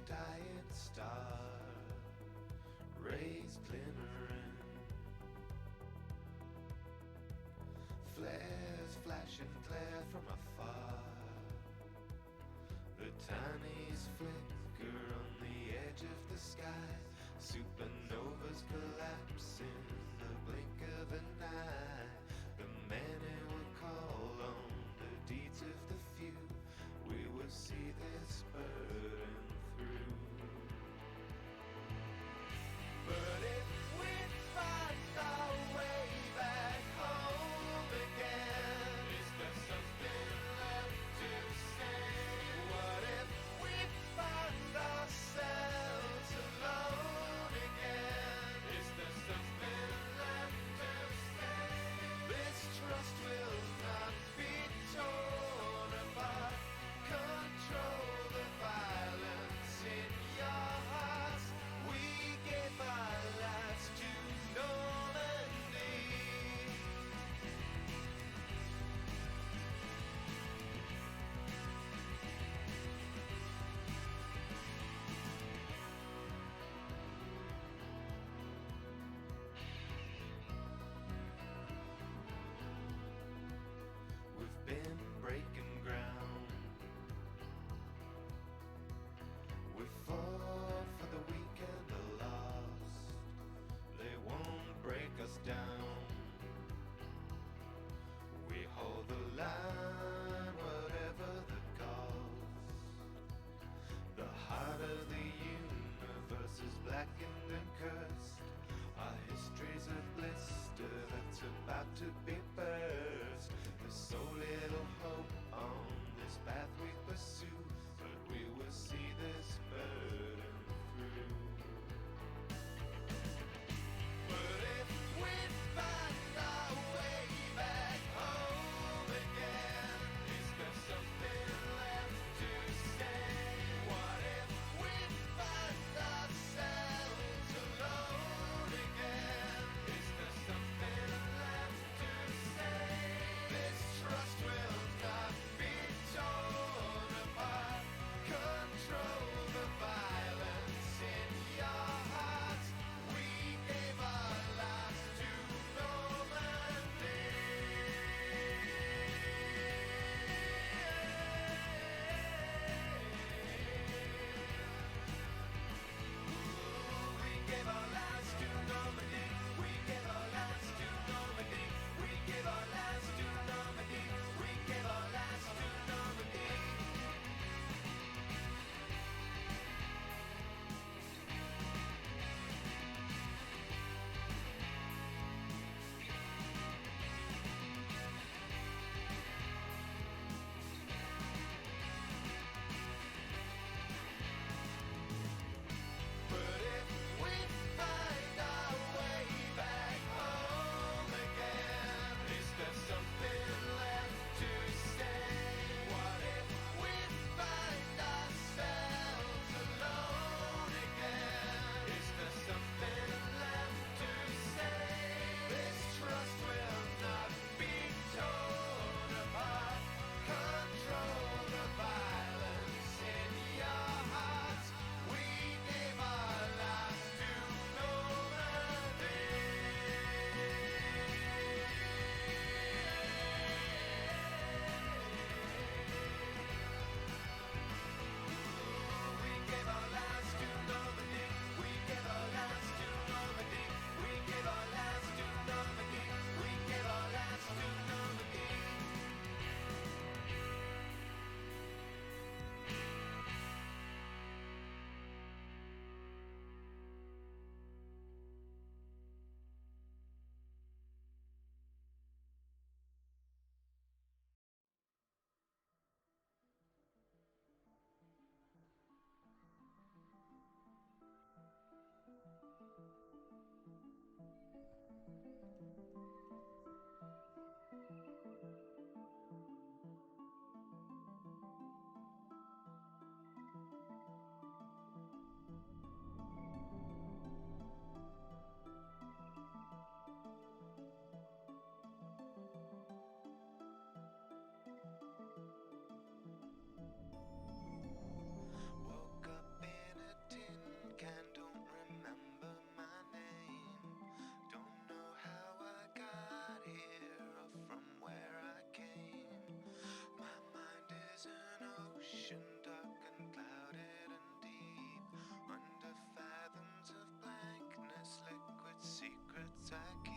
dying star, rays glimmering, flares flashing glare from afar. The tiniest flicker on the edge of the sky, supernovas collapse in the blink of an eye. The many will call on the deeds of the few. We will see this burden through. But if we find our way back home again, is there something left to say? What if we find ourselves alone again? Is there something left to say? This trust will not be torn apart. Control the violence in your hearts. We gave our lives to Normandy. We've been breaking ground. We fought for the weak and the lost. They won't break us down. We hold the line, whatever the cost. The heart of the universe is blackened and cursed. Our history's a blister that's about to be burst. There's so little hope on this path we pursue, but we will see this burden through. But if we find our way back home again, is there something left to say? What if we find ourselves alone again? Is there something left to say? This trust will not be torn apart. Control the vibe. promise I keep.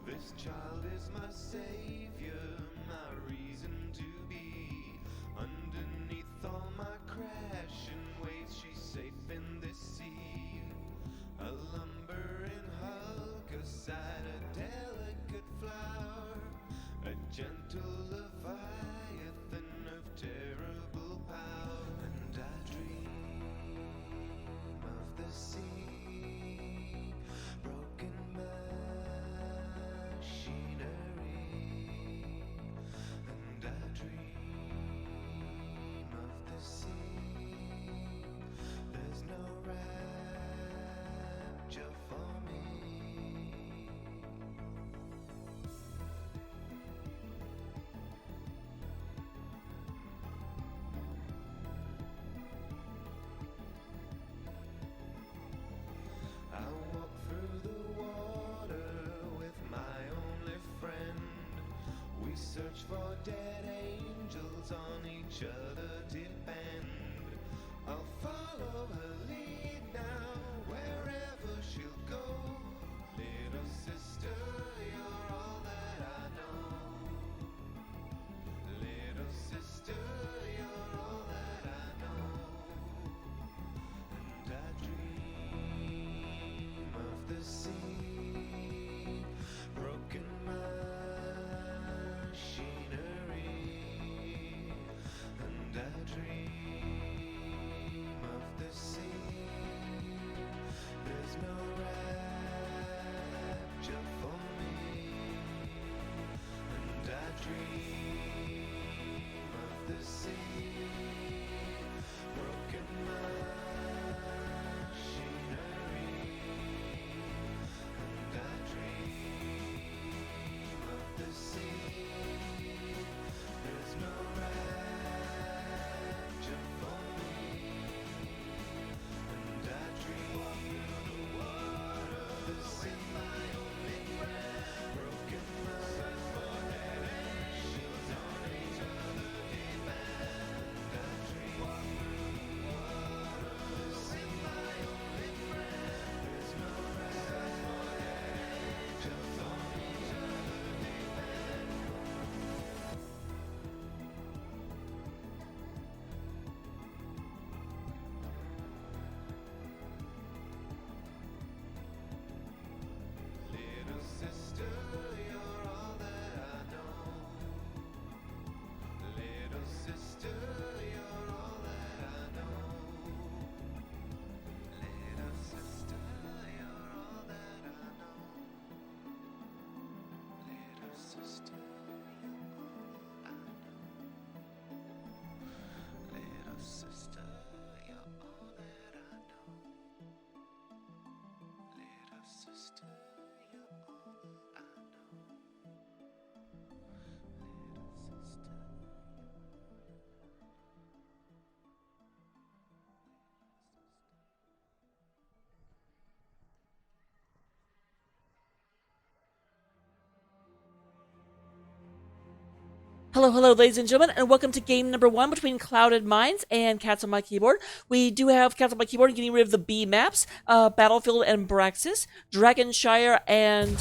This child is my savior, my reason to be. Underneath all my crashing waves, she's safe in this sea. A lumbering hulk, a side, a delicate flower, a gentle leviathan of terrible power. And I dream of the sea, broken machinery. And I dream of the sea, there's no rapture for me. I walk through the water with my only friend. We search for dead angels, on each other depend. I'll follow her lead now, wherever she'll go. Little sister, you're all that I know. Little sister, you're all that I know. And I dream of the sea, broken machinery. And I dream of the sea, there's no rapture for me. And I dream of the sea, broken machinery. And I dream of the sea, there's no rapture for me. And I dream of the sea, my only friend, broken little sister, you're all that I know. Little sister, you're all that I know. Little sister, you're all that I know. Little sister, you're all I know. Little sister, you're all that I know. Little sister, you're all I know. Little sister. Hello, hello, ladies and gentlemen, and welcome to game number 1 between Clouded Minds and Cats on My Keyboard. We do have Cats on My Keyboard getting rid of the B maps, Battlefield and Braxis. Dragonshire and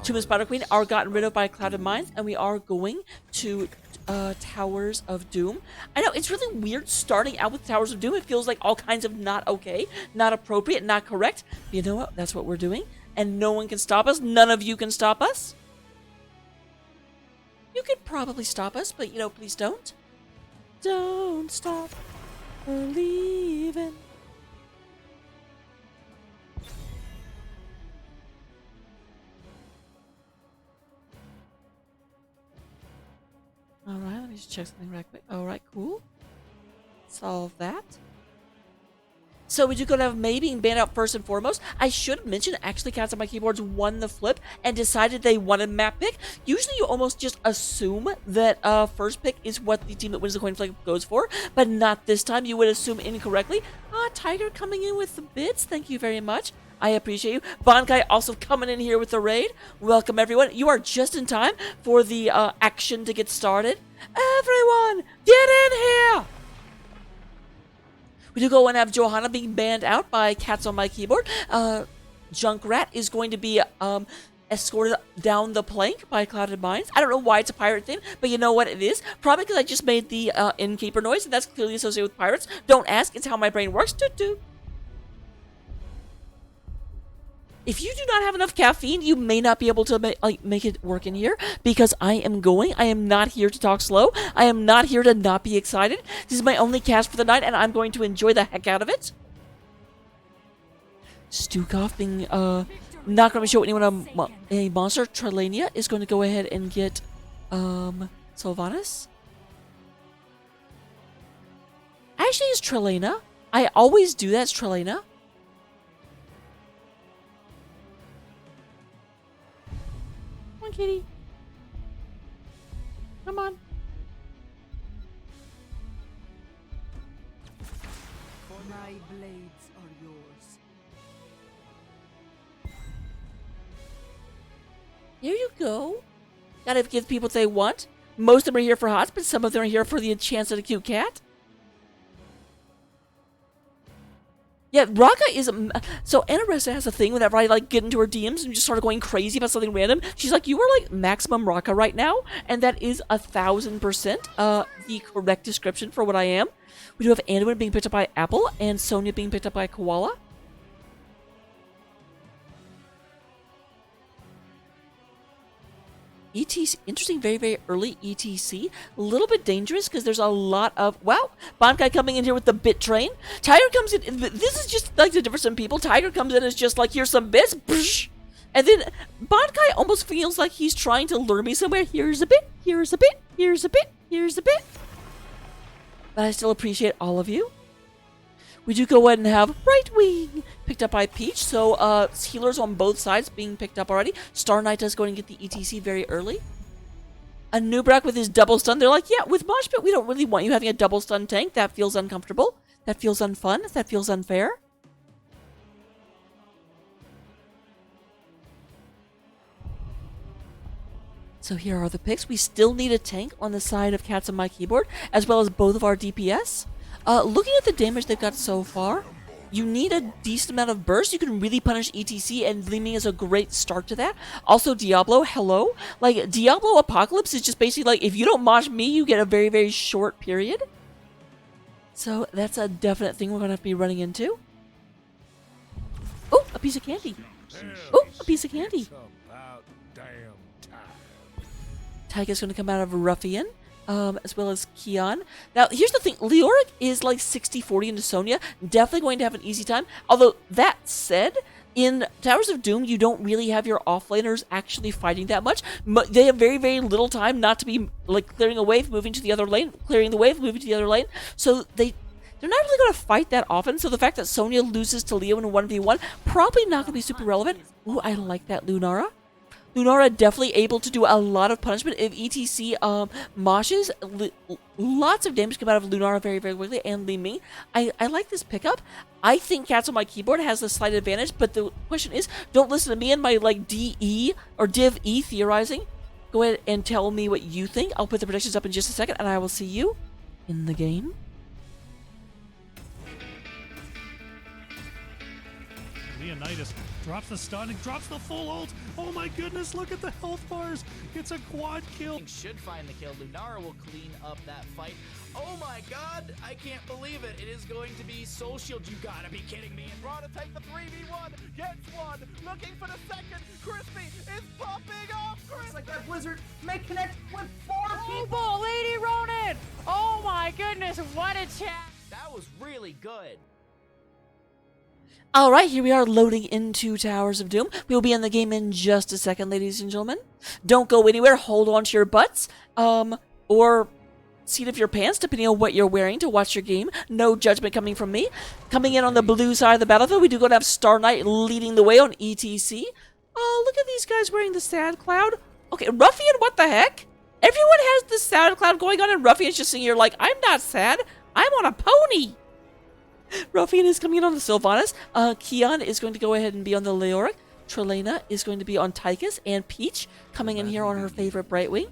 Tomb of Spider Queen are gotten rid of by Clouded Minds, and we are going to Towers of Doom. I know, it's really weird starting out with Towers of Doom. It feels like all kinds of not okay, not appropriate, not correct. But you know what? That's what we're doing, and no one can stop us. None of you can stop us. You could probably stop us, but, please don't. Don't stop believing. Alright, let me just check something right quick. Alright, cool. Solve that. So we do go to have May being banned out first and foremost. I should mention, actually, Cats on My Keyboards won the flip and decided they wanted map pick. Usually you almost just assume that first pick is what the team that wins the coin flip goes for, but not this time. You would assume incorrectly. Tiger coming in with the bits. Thank you very much. I appreciate you. Bankai also coming in here with the raid. Welcome, everyone. You are just in time for the action to get started. Everyone, get in here! We do go and have Johanna being banned out by Cats on My Keyboard. Junkrat is going to be escorted down the plank by Clouded Minds. I don't know why it's a pirate theme, but you know what it is? Probably because I just made the innkeeper noise, and that's clearly associated with pirates. Don't ask, it's how my brain works. Doo-doo. If you do not have enough caffeine, you may not be able to make it work in here, because I am going. I am not here to talk slow. I am not here to not be excited. This is my only cast for the night, and I'm going to enjoy the heck out of it. Stukov being, not going to show anyone a monster. Trelania is going to go ahead and get, Sylvanas. Actually, it's Trelena. I always do that, it's Trelena. Come on, kitty. Come on. My blades are yours. Here you go. Gotta give people what they want. Most of them are here for hots, but some of them are here for the chance at a cute cat. Yeah, Raka is... So, Anna Ressa has a thing whenever I, get into her DMs and just start going crazy about something random. She's like, you are, maximum Raka right now. And that is 1,000% the correct description for what I am. We do have Anduin being picked up by Apple and Sonia being picked up by Koala. ETC, interesting, very, very early ETC. A little bit dangerous because there's a lot of, wow, Bankai coming in here with the bit train. Tiger comes in, this is just the difference in people. Tiger comes in as just here's some bits, and then Bankai almost feels like he's trying to lure me somewhere. Here's a bit, here's a bit, here's a bit, here's a bit. But I still appreciate all of you. We do go ahead and have Right Wing picked up by Peach, so healers on both sides being picked up already. Star Knight does go and get the ETC very early. A Nubrak with his double stun, they're like, yeah, with Mosh Pit, we don't really want you having a double stun tank. That feels uncomfortable. That feels unfun. That feels unfair. So here are the picks. We still need a tank on the side of Cats on My Keyboard, as well as both of our DPS. Looking at the damage they've got so far, you need a decent amount of burst. You can really punish ETC, and Li Ming is a great start to that. Also, Diablo, hello. Diablo Apocalypse is just basically if you don't mosh me, you get a very, very short period. So that's a definite thing we're going to have to be running into. Oh, a piece of candy. Oh, a piece of candy. Tyga's going to come out of Ruffian. As well as Kian. Now, here's the thing. Leoric is 60-40 into Sonya. Definitely going to have an easy time. Although, that said, in Towers of Doom, you don't really have your offlaners actually fighting that much. They have very, very little time not to be, clearing a wave, moving to the other lane, clearing the wave, moving to the other lane. So, they're not really going to fight that often. So, the fact that Sonya loses to Leo in a 1v1, probably not going to be super relevant. Ooh, I like that, Lunara. Lunara definitely able to do a lot of punishment. If ETC moshes, lots of damage come out of Lunara very, very quickly, and Li Ming. I like this pickup. I think Cats on My Keyboard has a slight advantage, but the question is, don't listen to me and my DE or Div E theorizing. Go ahead and tell me what you think. I'll put the predictions up in just a second, and I will see you in the game. Leonidas drops the stun and drops the full ult. Oh my goodness, look at the health bars. It's a quad kill. Should find the kill. Lunara will clean up that fight. Oh my god, I can't believe it. It is going to be Soul Shield. You gotta be kidding me. And Raw to take the 3v1. Gets one. Looking for the second. Crispy is popping off. Looks like that Blizzard may connect with 4 people. People, Lady Ronin! Oh my goodness, what a chat! That was really good. Alright, here we are loading into Towers of Doom. We will be in the game in just a second, ladies and gentlemen. Don't go anywhere, hold on to your butts, or seat of your pants, depending on what you're wearing to watch your game. No judgment coming from me. Coming in on the blue side of the battlefield, we do go to have Star Knight leading the way on ETC. Oh, look at these guys wearing the sad cloud. Okay, Ruffian, what the heck? Everyone has the sad cloud going on, and Ruffian's just sitting here I'm not sad, I'm on a pony. Ruffian is coming in on the Sylvanas. Keon is going to go ahead and be on the Leoric. Trelena is going to be on Tychus. And Peach coming in here on her favorite Brightwing.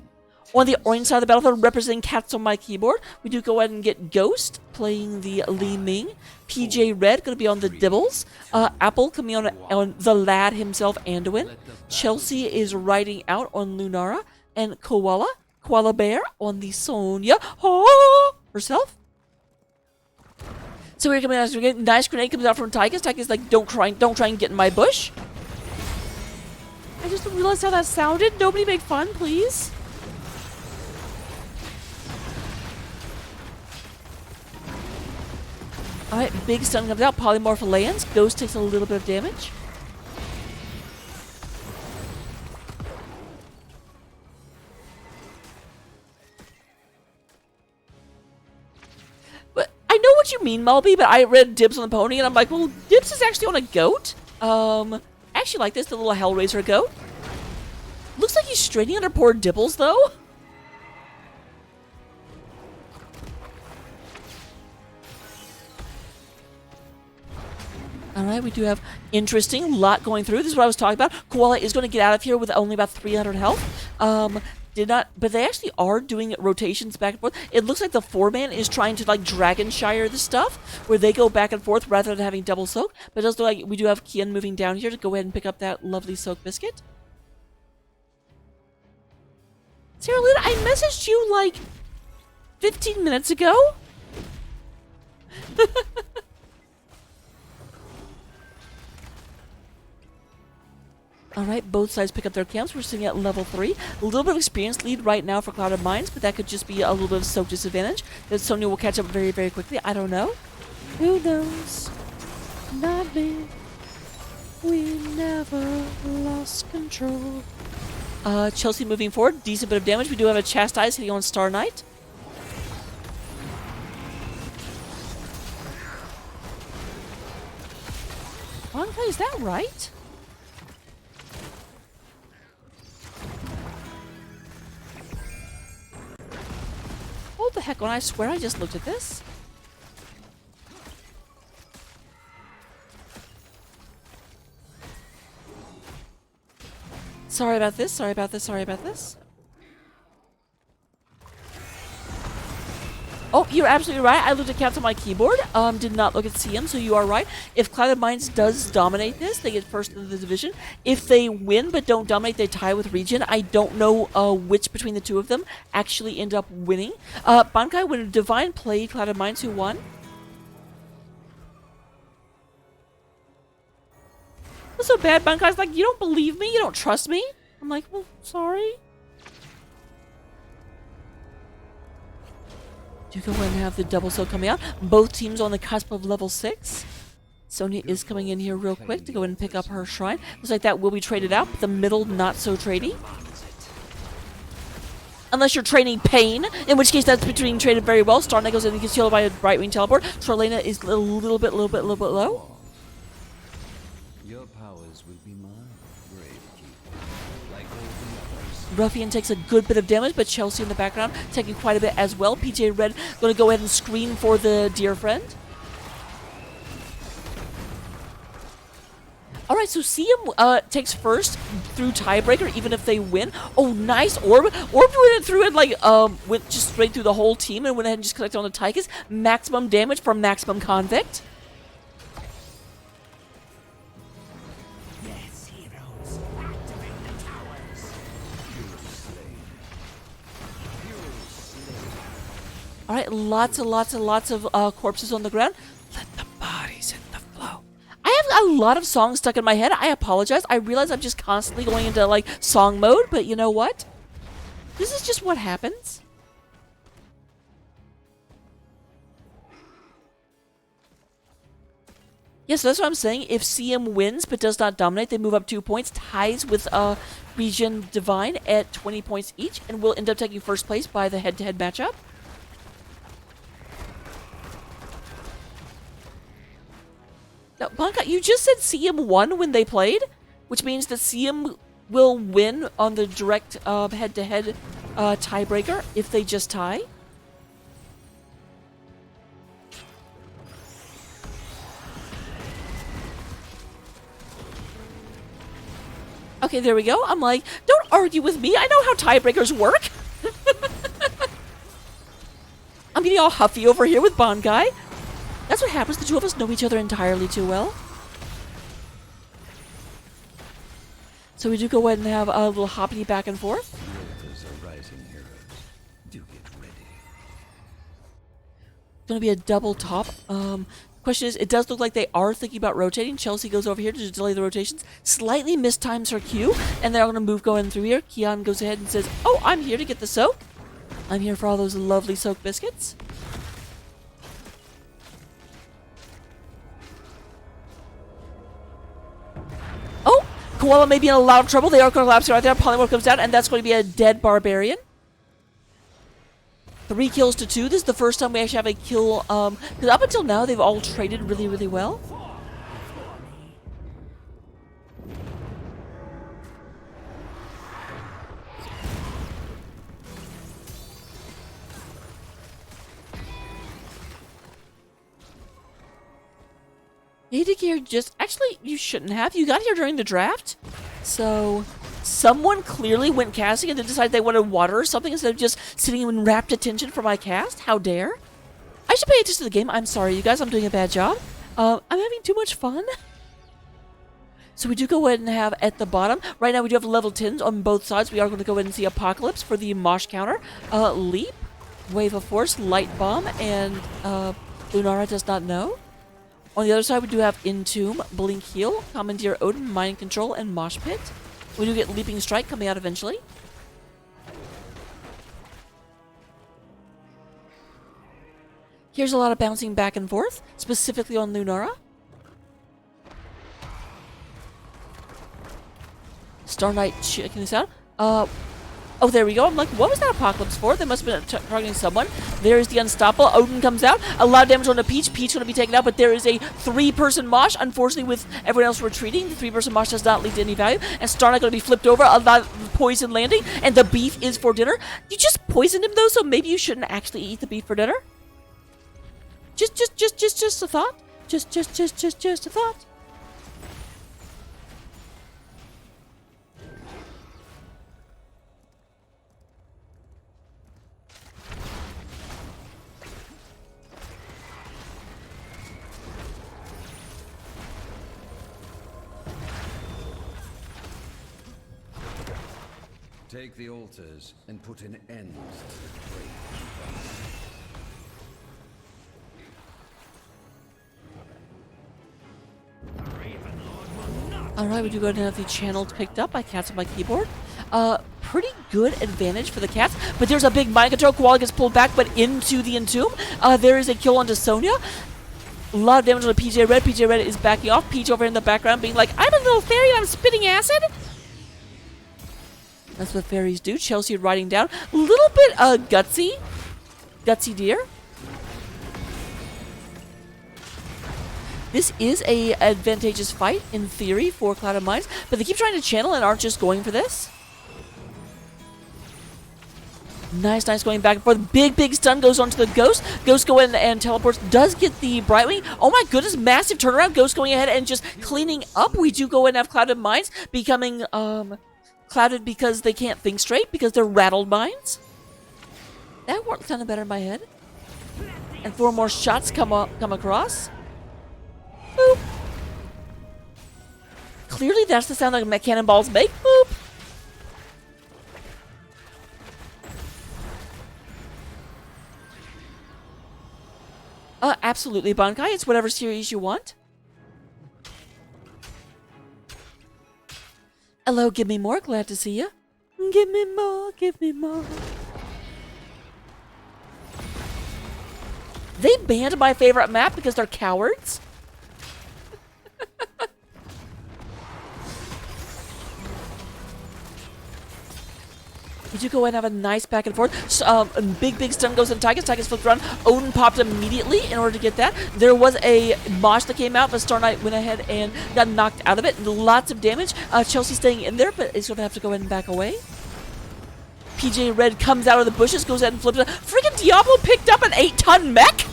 On the orange side of the battlefield, representing cats on my keyboard, we do go ahead and get Ghost playing the Li Ming. PJ Red going to be on the Dibbles. Apple coming on the lad himself, Anduin. Chelsea is riding out on Lunara. And Koala Bear on the Sonya herself. So we're coming out. We get nice grenade comes out from Tychus. Tychus is like, don't try and get in my bush. I just realized how that sounded. Nobody make fun, please. Alright, big stun comes out. Polymorph lands. Ghost takes a little bit of damage. But I know what you mean, Malby, but I read Dibs on the pony, and I'm like, well, Dibs is actually on a goat. I actually like this, the little Hellraiser goat. Looks like he's straining under poor Dibbles, though. Alright, we do have interesting lot going through. This is what I was talking about. Koala is going to get out of here with only about 300 health. But they actually are doing rotations back and forth. It looks like the 4-man is trying to like Dragonshire the stuff, where they go back and forth rather than having double soak. But it does look like we do have Kian moving down here to go ahead and pick up that lovely soak biscuit. Sarah Lynn, I messaged you like 15 minutes ago. Alright, both sides pick up their camps. We're sitting at level 3. A little bit of experience lead right now for Clouded Minds, but that could just be a little bit of soak disadvantage. That Sonya will catch up very, very quickly. I don't know. Who knows? Not me. We never lost control. Chelsea moving forward. Decent bit of damage. We do have a Chastise hitting on Star Knight. Wonka, is that right? Hold the heck on, I swear I just looked at this. Sorry about this, sorry about this, sorry about this. Oh, you're absolutely right. I looked at cats on my keyboard. Did not look at CM, so you are right. If Clouded Minds does dominate this, they get first in the division. If they win but don't dominate, they tie with Region. I don't know which between the two of them actually end up winning. Bankai, when Divine played Clouded Minds, who won? What's so bad? Bankai's like, you don't believe me? You don't trust me? I'm like, well, sorry. Do go ahead and have the double soak coming out. Both teams on the cusp of level 6. Sonya is coming in here real quick to go ahead and pick up her shrine. Looks like that will be traded out, but the middle not so tradey. Unless you're training Pain, in which case that's being traded very well. Star Knight goes in and gets healed by a Brightwing teleport. Trelena is a little bit low. Your powers will be mine, brave keeper. Like all the others. Ruffian takes a good bit of damage, but Chelsea in the background taking quite a bit as well. PJ Red going to go ahead and screen for the dear friend. Alright, so CM takes first through tiebreaker, even if they win. Oh, nice orb. Orb went through it like, went just straight through the whole team and went ahead and just collected on the Tychus. Maximum damage from Maximum Convict. Alright, lots of corpses on the ground. Let the bodies hit the flow. I have a lot of songs stuck in my head. I apologize. I realize I'm just constantly going into, like, song mode, but you know what? This is just what happens. Yes, that's what I'm saying. If CM wins but does not dominate, they move up 2 points, ties with Region Divine at 20 points each, and will end up taking first place by the head-to-head matchup. Now, Blanca, you just said CM won when they played, which means that CM will win on the direct head-to-head tiebreaker if they just tie. Okay, there we go. I'm like, don't argue with me. I know how tiebreakers work. I'm getting all huffy over here with Bond Guy. That's what happens. The two of us know each other entirely too well. So we do go ahead and have a little hoppity back and forth. The Altars are rising heroes. Do get ready. Going to be a double top. Question is, it does look like they are thinking about rotating. Chelsea goes over here to delay the rotations. Slightly mistimes her cue, and they're going to move going through here. Kian goes ahead and says, oh, I'm here to get the soak. I'm here for all those lovely soak biscuits. Oh, Koala may be in a lot of trouble. They are going to collapse right there. Polymorph comes down, and that's going to be a dead Barbarian. 3 kills to 2. This is the first time we actually have a kill, because up until now, they've all traded really, really well. You get here just... Actually, you shouldn't have. You got here during the draft. So, someone clearly went casting and then decided they wanted water or something instead of just sitting in rapt attention for my cast. How dare? I should pay attention to the game. I'm sorry, you guys. I'm doing a bad job. I'm having too much fun. So we do go ahead and have at the bottom. Right now we do have level 10s on both sides. We are going to go ahead and see Apocalypse for the Mosh counter. Leap, Wave of Force, Light Bomb, and Lunara does not know. On the other side, we do have Entomb, Blink Heal, Commandeer Odin, Mind Control, and Mosh Pit. We do get Leaping Strike coming out eventually. Here's a lot of bouncing back and forth, specifically on Lunara. Star Knight checking this out. Oh, there we go. I'm like, what was that Apocalypse for? They must have been targeting someone. There's the Unstoppable. Odin comes out. A lot of damage on the Peach. Peach going to be taken out, but there is a 3-person Mosh. Unfortunately, with everyone else retreating, the 3-person Mosh does not lead to any value. And Star Knight going to be flipped over. A lot of poison landing. And the beef is for dinner. You just poisoned him, though, so maybe you shouldn't actually eat the beef for dinner. Just a thought. Just a thought. Take the altars and put an end to the grave. Alright, we do go ahead and have the channels picked up by Cats on my keyboard. Pretty good advantage for the Cats, but there's a big mind control. Koala gets pulled back, but into the Entomb. There is a kill onto Sonya. A lot of damage on PJ Red. PJ Red is backing off. Peach over in the background being like, I'm a little fairy and I'm spitting acid. That's what fairies do. Chelsea riding down. A little bit gutsy. Gutsy deer. This is a advantageous fight, in theory, for Clouded Minds, but they keep trying to channel and aren't just going for this. Nice going back and forth. Big stun goes onto the Ghost. Ghost go in and teleports. Does get the Brightwing. Oh my goodness, massive turnaround. Ghost going ahead and just cleaning up. We do go in and have Clouded Minds becoming, clouded because they can't think straight, because they're rattled minds. That worked kind of better in my head. And 4 more shots come across. Boop. Clearly that's the sound that cannonballs make. Boop. Absolutely, Bankai. It's whatever series you want. Hello, give me more. Glad to see you. Give me more, give me more. They banned my favorite map because they're cowards. We do go ahead and have a nice back and forth. Big stun goes into Tychus. Tychus flipped around. Odin popped immediately in order to get that. There was a Mosh that came out, but Star Knight went ahead and got knocked out of it. Lots of damage. Chelsea staying in there, but is going to have to go ahead and back away. PJ Red comes out of the bushes, goes ahead and flips it. Freaking Diablo picked up an 8-ton mech?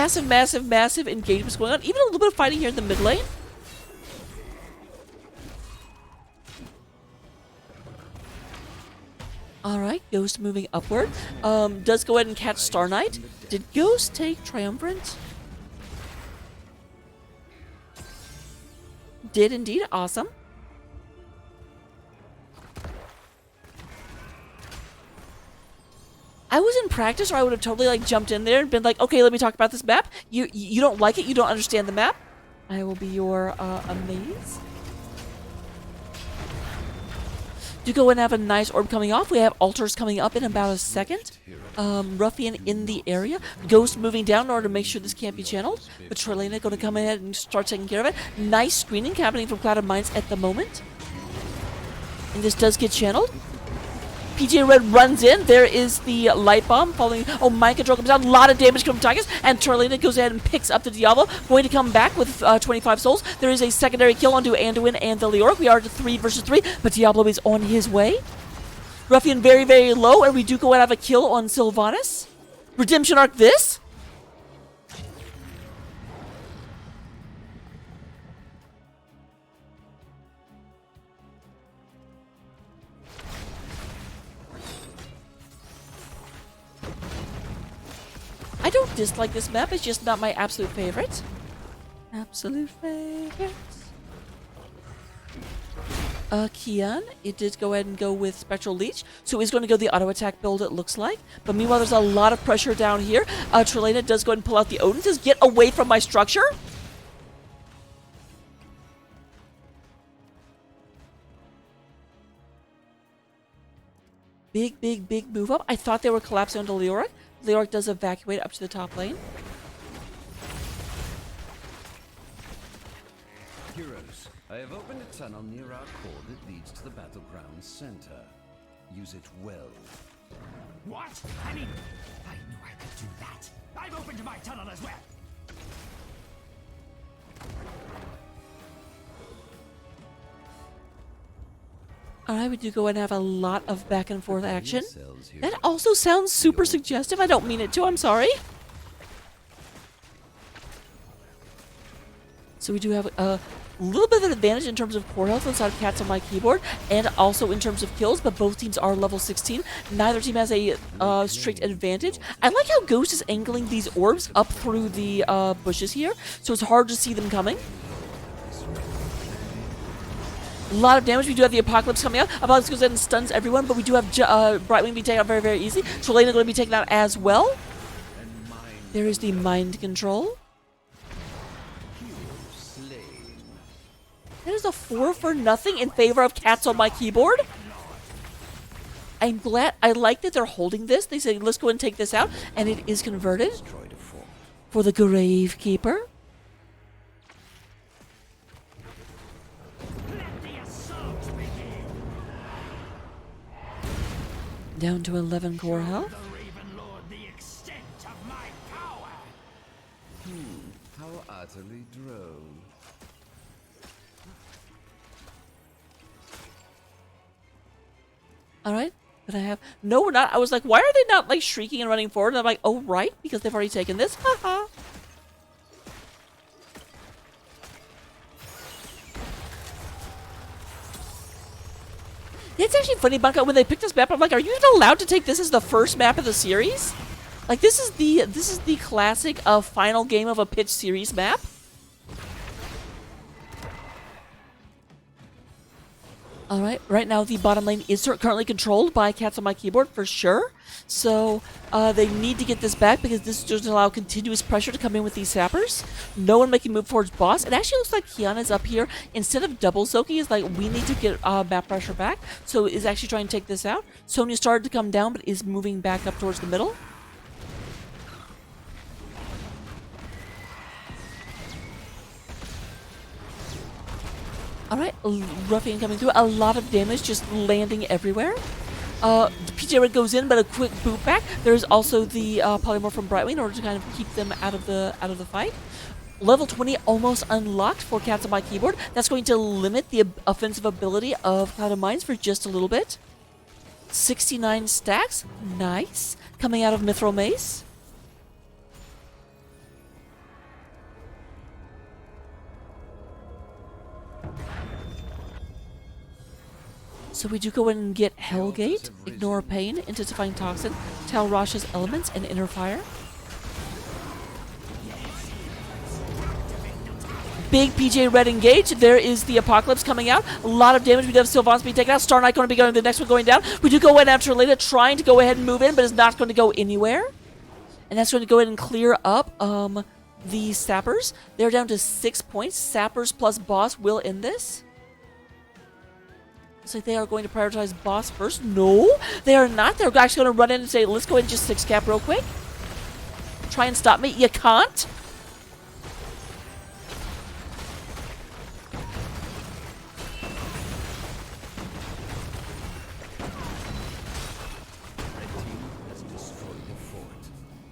massive, massive, massive engagements going on. Even a little bit of fighting here in the mid lane. Alright, Ghost moving upward. Does go ahead and catch Star Knight. Did Ghost take Triumvirate? Did indeed. Awesome. I was in practice, or I would have totally like jumped in there and been like, okay, let me talk about this map. You don't like it, you don't understand the map. I will be your amaze. Do go and have a nice orb coming off. We have altars coming up in about a second. Ruffian in the area. Ghost moving down in order to make sure this can't be channeled. But Trelena going to come ahead and start taking care of it. Nice screening happening from Clouded Minds at the moment. And this does get channeled. PJ Red runs in. There is the light bomb following. Oh, mind control comes down. A lot of damage coming from Tychus. And Turlina goes ahead and picks up the Diablo. Going to come back with 25 souls. There is a secondary kill onto Anduin and the Leoric. We are to 3 versus 3. But Diablo is on his way. Ruffian very, very low. And we do go and have a kill on Sylvanas. Redemption arc this. I don't dislike this map, it's just not my absolute favorite. Absolute favorite. Kian, it did go ahead and go with Spectral Leech, so he's going to go the auto attack build, it looks like. But meanwhile, there's a lot of pressure down here. Trelena does go ahead and pull out the Odin, says, get away from my structure. Big, big, big move up. I thought they were collapsing onto Leoric. Leoric does evacuate up to the top lane. Heroes, I have opened a tunnel near our core that leads to the battleground center. Use it well. What? I mean, I knew I could do that. I've opened my tunnel as well. Alright, we do go and have a lot of back and forth action. That also sounds super suggestive. I don't mean it to, I'm sorry. So we do have a little bit of an advantage in terms of core health inside of Cats on my keyboard, and also in terms of kills, but both teams are level 16. Neither team has a strict advantage. I like how Ghost is angling these orbs up through the bushes here, so it's hard to see them coming. A lot of damage. We do have the Apocalypse coming out. Apocalypse goes in and stuns everyone, but we do have Brightwing being taken out very, very easy. Trelena going to be taken out as well. There is the mind control. There's a 4 for nothing in favor of Cats on my keyboard. I'm glad. I like that they're holding this. They say, let's go and take this out, and it is converted for the Gravekeeper. Down to 11 core health. How utterly droll. Alright, but I have... No, we're not. I was like, why are they not, like, shrieking and running forward? And I'm like, oh, right, because they've already taken this. Haha. It's actually funny, Bunka, when they picked this map, I'm like, are you even allowed to take this as the first map of the series? Like, this is the classic final game of a pitch series map. Alright, right now the bottom lane is currently controlled by Cats on my keyboard, for sure. So, they need to get this back because this doesn't allow continuous pressure to come in with these sappers. No one making move towards boss. It actually looks like Kiana's up here. Instead of double soaking, is like, we need to get map pressure back. So, is actually trying to take this out. Sonya started to come down, but is moving back up towards the middle. Alright, Ruffian coming through. A lot of damage just landing everywhere. PJ Red goes in, but a quick boot back. There's also the Polymorph from Brightwing in order to kind of keep them out of the fight. Level 20 almost unlocked for Cats on my keyboard. That's going to limit the offensive ability of Clouded Minds for just a little bit. 69 stacks. Nice. Coming out of Mithril Mace. So we do go in and get Hellgate, Ignore Pain, Intensifying Toxin, Tal Rasha's Elements, and Inner Fire. Big PJ Red engage. There is the Apocalypse coming out. A lot of damage. We do have Sylvans being taken out. Star Knight going to be going to the next one going down. We do go in after Leda trying to go ahead and move in, but is not going to go anywhere. And that's going to go ahead and clear up the Sappers. They're down to 6 points. Sappers plus Boss will end this. Looks like they are going to prioritize Boss first. No, they are not. They're actually going to run in and say, let's go ahead and just 6-cap real quick. Try and stop me. You can't.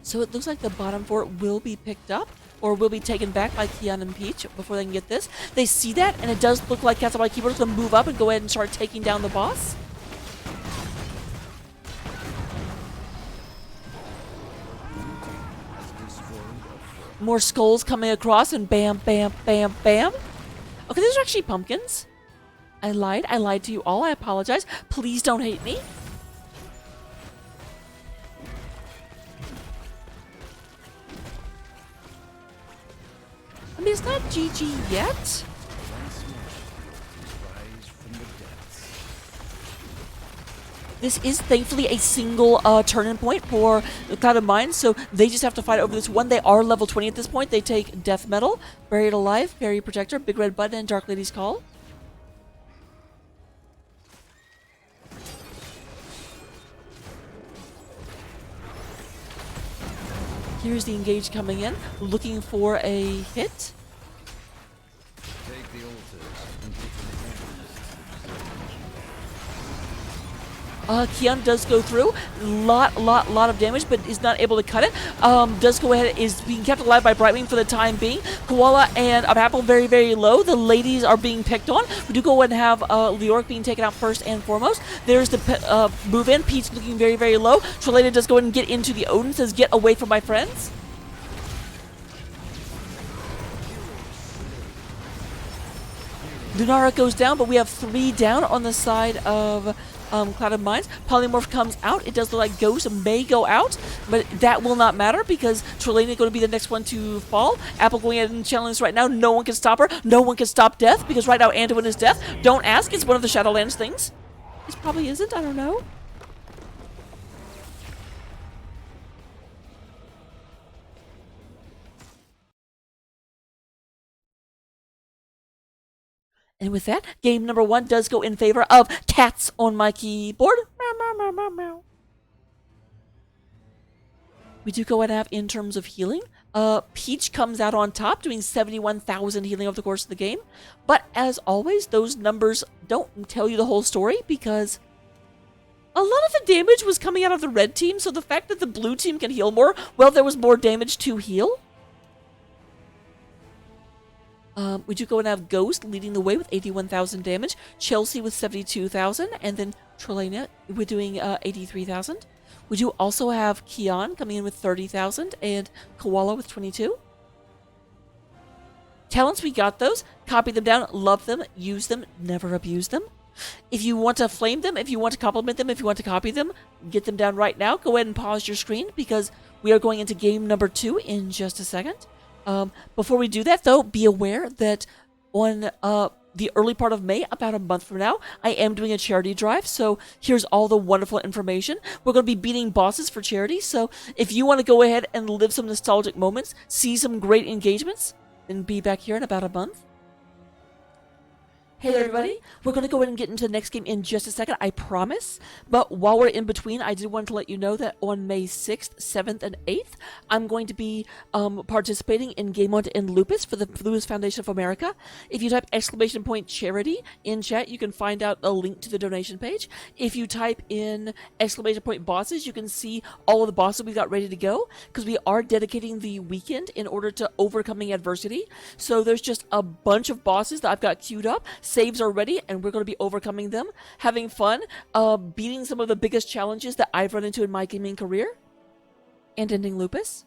So it looks like the bottom fort will be picked up or will be taken back by Kian and Peach before they can get this. They see that, and it does look like Castle by Keyboard is going to move up and go ahead and start taking down the boss. More skulls coming across, and bam, bam, bam, bam. Okay, these are actually pumpkins. I lied. I lied to you all. I apologize. Please don't hate me. I mean, it's not GG yet. This is thankfully a single turn-in point for Clouded Minds, so they just have to fight over this one. They are level 20 at this point. They take Death Metal, Buried Alive, Fairy Protector, Big Red Button, and Dark Lady's Call. Here's the engage coming in, looking for a hit. Take the altars and keep Kian does go through, lot of damage, but is not able to cut it. Does go ahead, is being kept alive by Brightwing for the time being. Koala and Apple very, very low. The ladies are being picked on. We do go ahead and have Leoric being taken out first and foremost. There's the move in. Peach looking very, very low. Trelena does go ahead and get into the Odin, says, get away from my friends. Lunara goes down, but we have 3 down on the side of Clouded Minds. Polymorph comes out. It does look like Ghost may go out, but that will not matter because Trelena is going to be the next one to fall. Apple going ahead and challenge right now. No one can stop her. No one can stop Death because right now Anduin is Death. Don't ask. It's one of the Shadowlands things. It probably isn't. I don't know. And with that, game number 1 does go in favor of Cats on my keyboard. Meow, meow, meow, meow, meow. We do go ahead and have in terms of healing. Peach comes out on top, doing 71,000 healing over the course of the game. But as always, those numbers don't tell you the whole story because a lot of the damage was coming out of the red team. So the fact that the blue team can heal more, well, there was more damage to heal. We do go and have Ghost leading the way with 81,000 damage, Chelsea with 72,000, and then Trelena, we're doing 83,000. We do also have Kian coming in with 30,000 and Koala with 22. Talents, we got those. Copy them down, love them, use them, never abuse them. If you want to flame them, if you want to compliment them, if you want to copy them, get them down right now. Go ahead and pause your screen because we are going into game number 2 in just a second. Before we do that, though, be aware that on the early part of May, about a month from now, I am doing a charity drive. So here's all the wonderful information. We're going to be beating bosses for charity. So if you want to go ahead and live some nostalgic moments, see some great engagements, then be back here in about a month. Hey there, everybody. We're going to go ahead and get into the next game in just a second, I promise. But while we're in between, I did want to let you know that on May 6th, 7th, and 8th, I'm going to be participating in Game On to End Lupus for the Lupus Foundation of America. If you type !charity in chat, you can find out a link to the donation page. If you type in !bosses, you can see all of the bosses we got ready to go, because we are dedicating the weekend in order to overcoming adversity. So there's just a bunch of bosses that I've got queued up. Saves are ready, and we're going to be overcoming them, having fun, beating some of the biggest challenges that I've run into in my gaming career, and ending Lupus.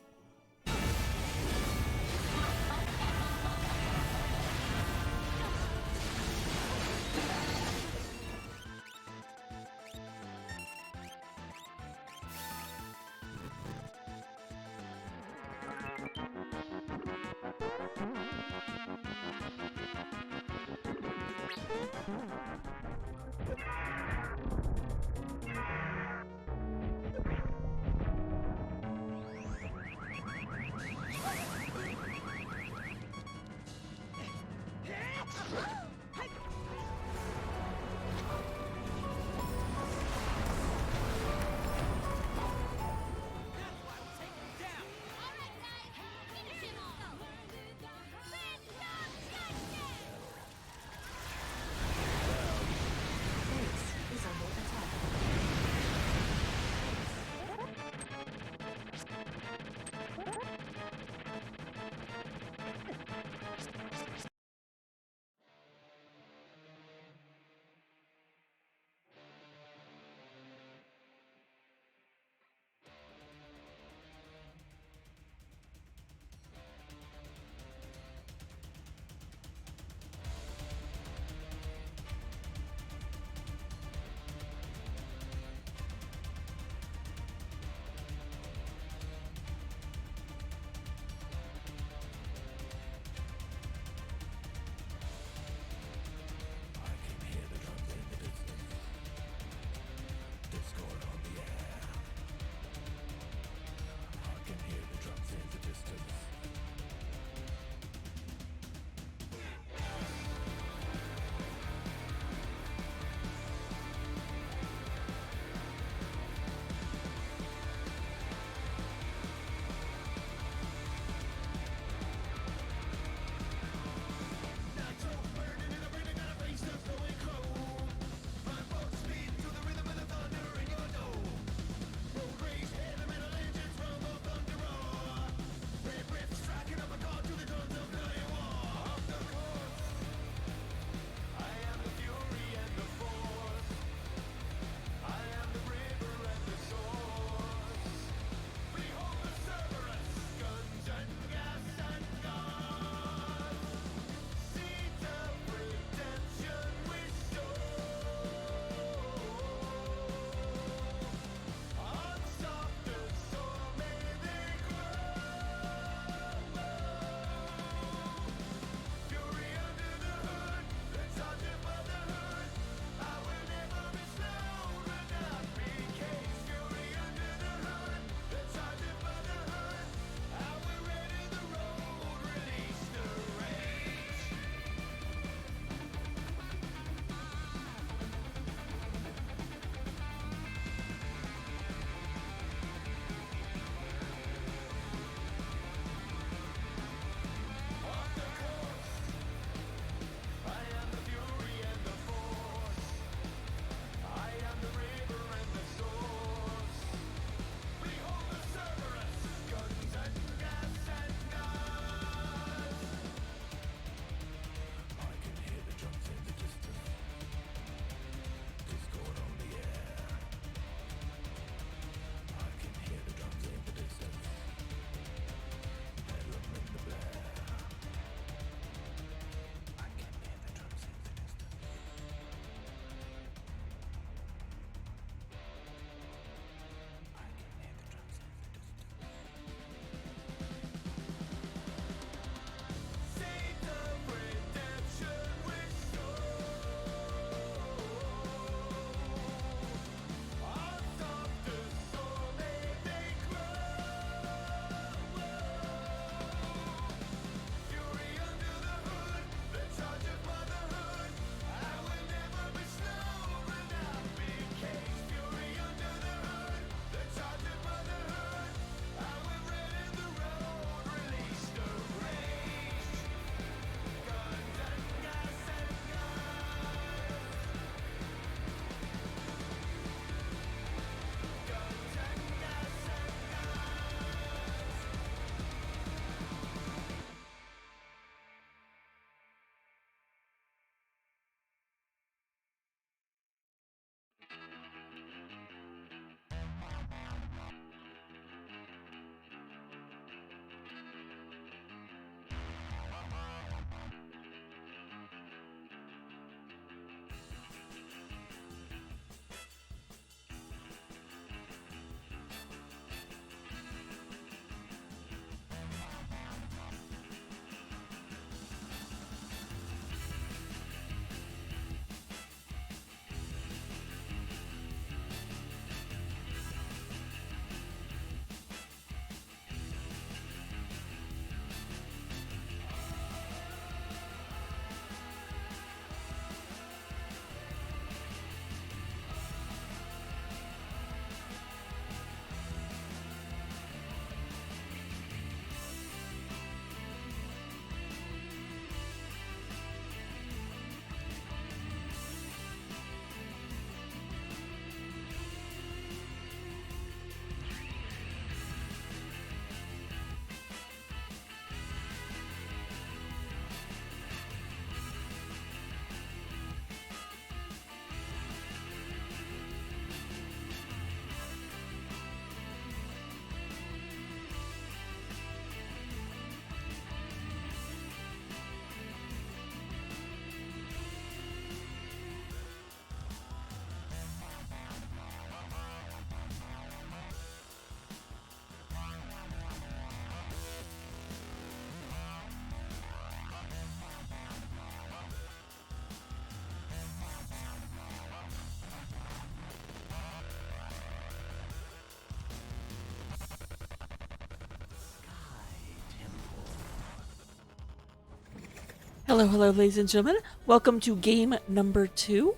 Hello, hello, ladies and gentlemen. Welcome to game number 2.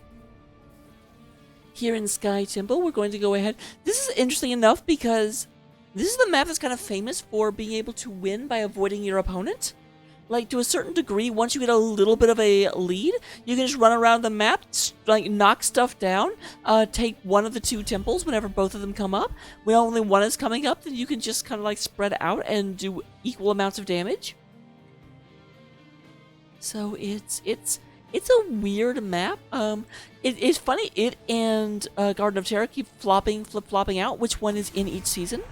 Here in Sky Temple, we're going to go ahead. This is interesting enough because this is the map that's kind of famous for being able to win by avoiding your opponent. Like, to a certain degree, once you get a little bit of a lead, you can just run around the map, like, knock stuff down, take one of the 2 temples whenever both of them come up. When only one is coming up, then you can just kind of, like, spread out and do equal amounts of damage. So it's a weird map. It's funny. It and Garden of Terror keep flip-flopping out which one is in each season.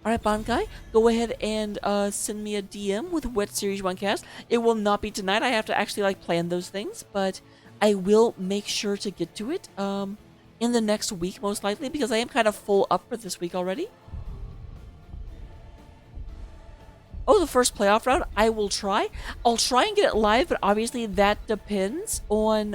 Alright, Bankai, go ahead and send me a DM with Wet Series 1 cast. It will not be tonight. I have to actually like plan those things, but I will make sure to get to it in the next week most likely because I am kind of full up for this week already. Oh, the first playoff round? I will try. I'll try and get it live, but obviously that depends on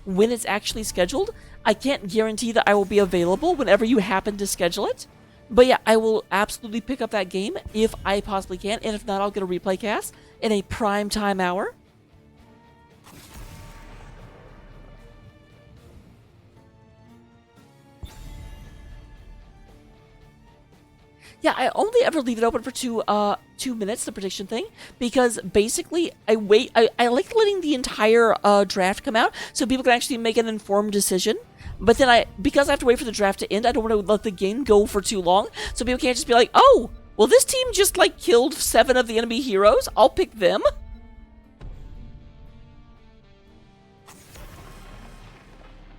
when it's actually scheduled. I can't guarantee that I will be available whenever you happen to schedule it. But yeah, I will absolutely pick up that game if I possibly can, and if not, I'll get a replay cast in a prime time hour. Yeah, I only ever leave it open for 2 minutes, the prediction thing, because basically I like letting the entire draft come out so people can actually make an informed decision. But then because I have to wait for the draft to end, I don't want to let the game go for too long, so people can't just be like, oh, well, this team just like killed 7 of the enemy heroes. I'll pick them.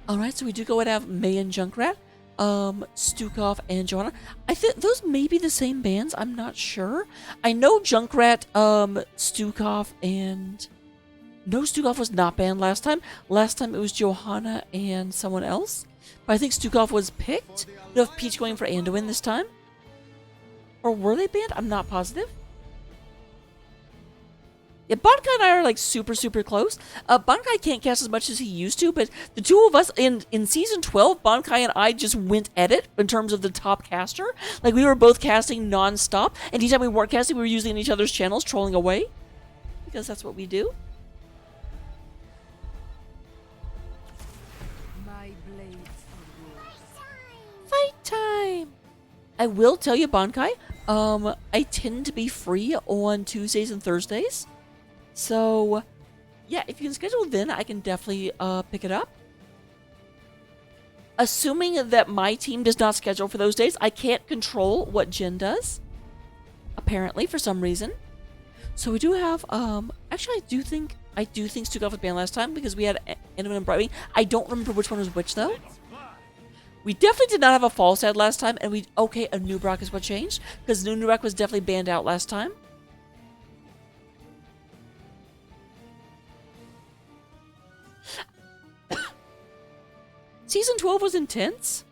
All right, so we do go and have May and Junkrat. Stukov and Johanna. I think those may be the same bands. I'm not sure. I know Junkrat, Stukov, and... No, Stukov was not banned last time. Last time it was Johanna and someone else. But I think Stukov was picked. No, if Peach going for Anduin this time. Or were they banned? I'm not positive. Yeah, Bankai and I are like super close. Bankai can't cast as much as he used to, but the 2 of us in season 12, Bankai and I just went at it in terms of the top caster. Like we were both casting non-stop, and anytime we weren't casting, we were using each other's channels, trolling away. Because that's what we do. My blades are yours. Fight time! I will tell you, Bankai, I tend to be free on Tuesdays and Thursdays. So, yeah, if you can schedule then, I can definitely pick it up. Assuming that my team does not schedule for those days, I can't control what Jen does. Apparently, for some reason. So we do have, actually, I do think Stukov was banned last time because we had Anduin and Brightwing. I don't remember which one was which, though. We definitely did not have a false ad last time, and okay, a Nubrak is what changed, because Nubrak was definitely banned out last time. Season 12 was intense.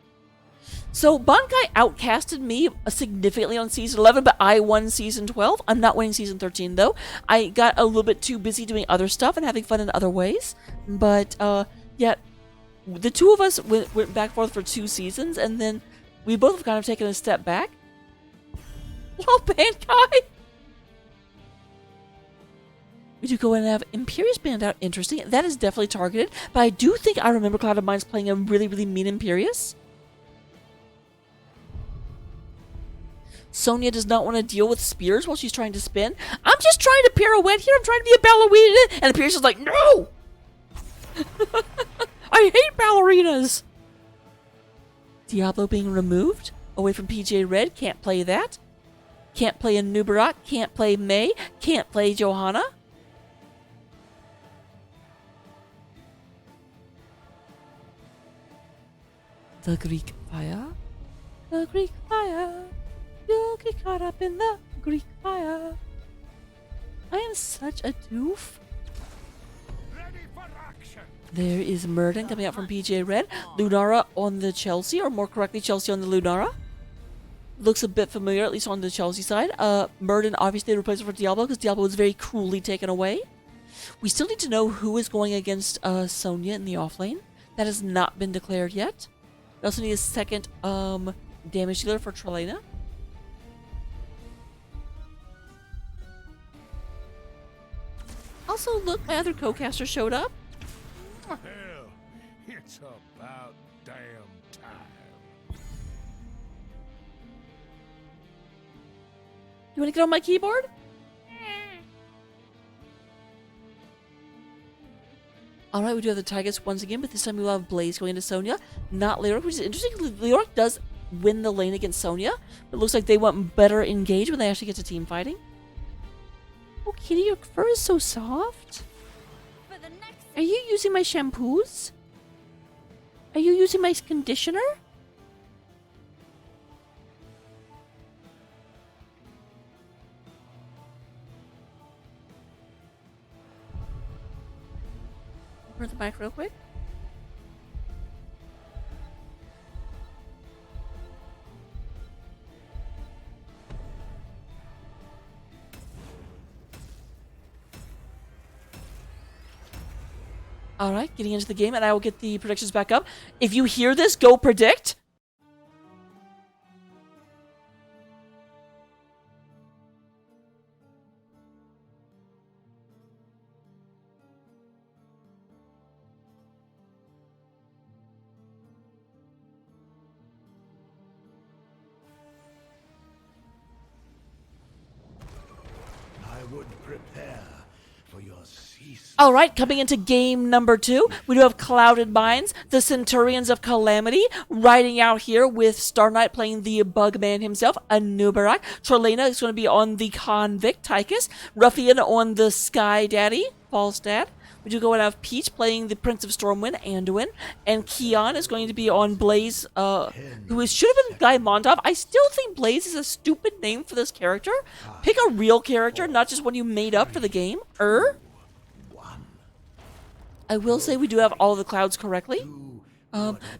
So Bankai outcasted me significantly on Season 11, but I won Season 12. I'm not winning Season 13, though. I got a little bit too busy doing other stuff and having fun in other ways. But, yeah, the 2 of us went back and forth for 2 seasons, and then we both have kind of taken a step back. Well, Bankai! We do go in and have Imperius banned out. Interesting. That is definitely targeted, but I do think I remember Cloud of Minds playing a really mean Imperius. Sonya does not want to deal with spears while she's trying to spin. I'm just trying to pirouette here. I'm trying to be a ballerina. And Imperius is like, no! I hate ballerinas! Diablo being removed. Away from PJ Red. Can't play that. Can't play a Nubarak. Can't play May. Can't play Johanna. The Greek fire. The Greek fire. You'll get caught up in the Greek fire. I am such a doof. Ready for action. There is Murden coming out from PJ Red. Lunara on the Chelsea, or more correctly, Chelsea on the Lunara. Looks a bit familiar, at least on the Chelsea side. Murden obviously replaced for Diablo because Diablo was very cruelly taken away. We still need to know who is going against Sonya in the offlane. That has not been declared yet. We also need a second damage dealer for Trelena. Also, look, my other co-caster showed up. Hell, it's about damn time. You want to get on my keyboard? Alright, we do have the Tigers once again, but this time we will have Blaze going into Sonya, not Leoric, which is interesting. Leoric does win the lane against Sonya, but it looks like they want better engage when they actually get to team fighting. Oh, Kitty, your fur is so soft. Are you using my shampoos? Are you using my conditioner? Turn the mic real quick. Alright, getting into the game, and I will get the predictions back up. If you hear this, go predict. I would prepare for your cease. All right, coming into game number 2, we do have Clouded Minds, the Centurions of Calamity, riding out here with Star Knight playing the Bugman himself, Anubarak. Trelena is going to be on the Convict, Tychus. Ruffian on the Sky Daddy, Falstad. We do go and have Peach playing the Prince of Stormwind, Anduin. And Kion is going to be on Blaze, who should have been Guy Montov. I still think Blaze is a stupid name for this character. Pick a real character, not just one you made up for the game. I will say we do have all the clouds correctly.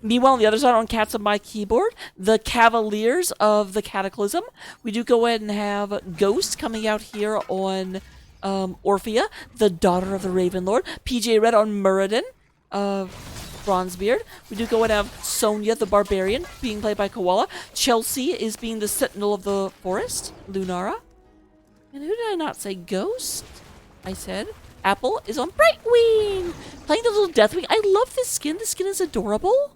Meanwhile, on the other side, on Cats of My Keyboard, the Cavaliers of the Cataclysm. We do go ahead and have Ghost coming out here on Orphea, the daughter of the Raven Lord. PJ Red on Muradin, Bronzebeard. We do go ahead and have Sonya, the Barbarian, being played by Koala. Chelsea is being the Sentinel of the Forest, Lunara. And who did I not say? Ghost? I said. Apple is on Brightwing, playing the little Deathwing. I love this skin. This skin is adorable.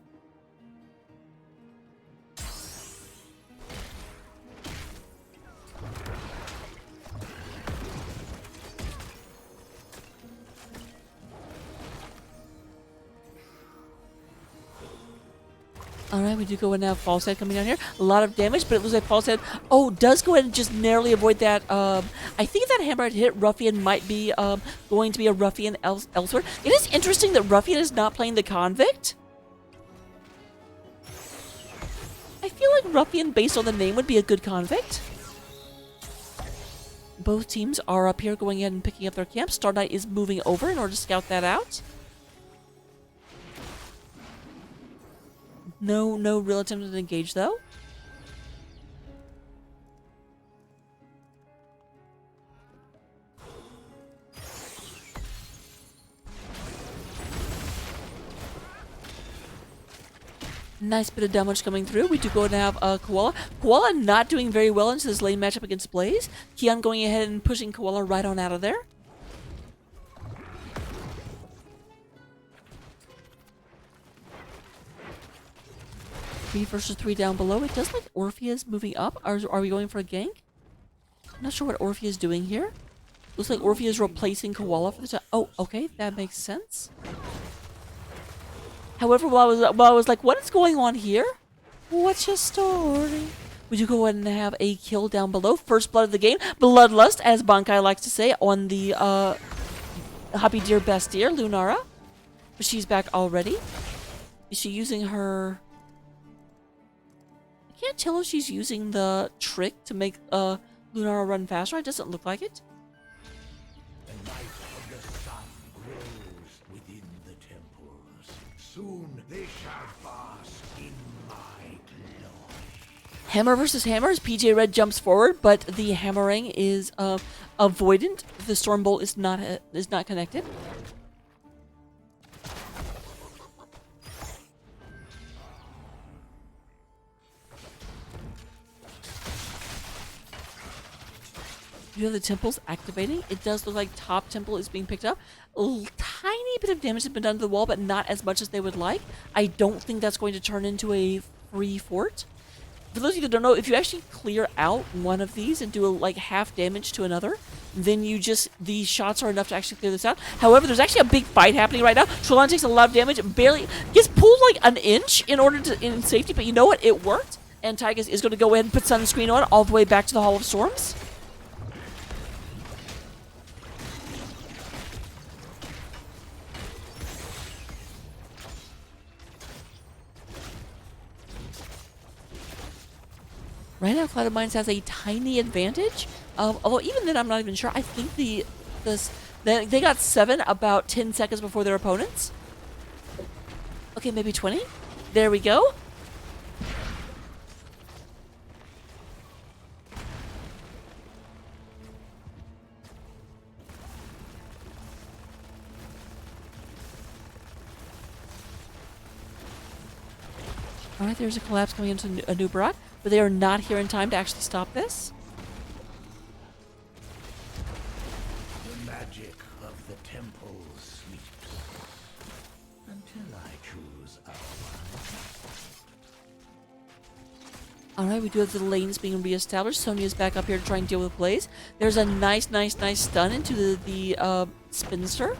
Alright, we do go ahead and have Falsehead coming down here. A lot of damage, but it looks like Falsehead, does go ahead and just narrowly avoid that. I think that hammer hit Ruffian might be going to be a Ruffian elsewhere. It is interesting that Ruffian is not playing the Convict. I feel like Ruffian, based on the name, would be a good Convict. Both teams are up here going ahead and picking up their camp. Star Knight is moving over in order to scout that out. No real attempt to engage, though. Nice bit of damage coming through. We do go and have Koala. Koala not doing very well into this lane matchup against Blaze. Kion going ahead and pushing Koala right on out of there. 3 versus 3 down below. It does like Orphea is moving up. Are we going for a gank? I'm not sure what Orphea is doing here. Looks like Orphea is replacing Koala for the time. Oh, okay, that makes sense. However, while I was like, what is going on here? What's your story? Would you go ahead and have a kill down below? First blood of the game. Bloodlust, as Bankai likes to say, on the Happy Dear Bestier, Lunara. But she's back already. Is she using her... I can't tell if she's using the trick to make Lunara run faster. It doesn't look like it. The light of the sun grows within the temples. Soon they shall bask in my glory. Hammer versus hammer as PJ Red jumps forward, but the hammering is avoidant. The Stormbolt is not connected. You have the temples activating. It does look like top temple is being picked up. A tiny bit of damage has been done to the wall, but not as much as they would like. I don't think that's going to turn into a free fort. For those of you that don't know, if you actually clear out one of these and do like half damage to another, then these shots are enough to actually clear this out. However, there's actually a big fight happening right now. Trelawney takes a lot of damage, barely gets pulled like an inch in safety, but you know what? It worked. And Tychus is going to go ahead and put sunscreen on all the way back to the Hall of Storms. Right now, Clouded Minds has a tiny advantage. Although even then, I'm not even sure. I think they got 7 about 10 seconds before their opponents. Okay, maybe 20. There we go. Alright, there's a collapse coming into Anub'arak, but they are not here in time to actually stop this. The magic of the temple sleeps until I choose otherwise. Alright, we do have the lanes being reestablished. Sonya's back up here to try and deal with Blaze. There's a nice stun into the Spinster.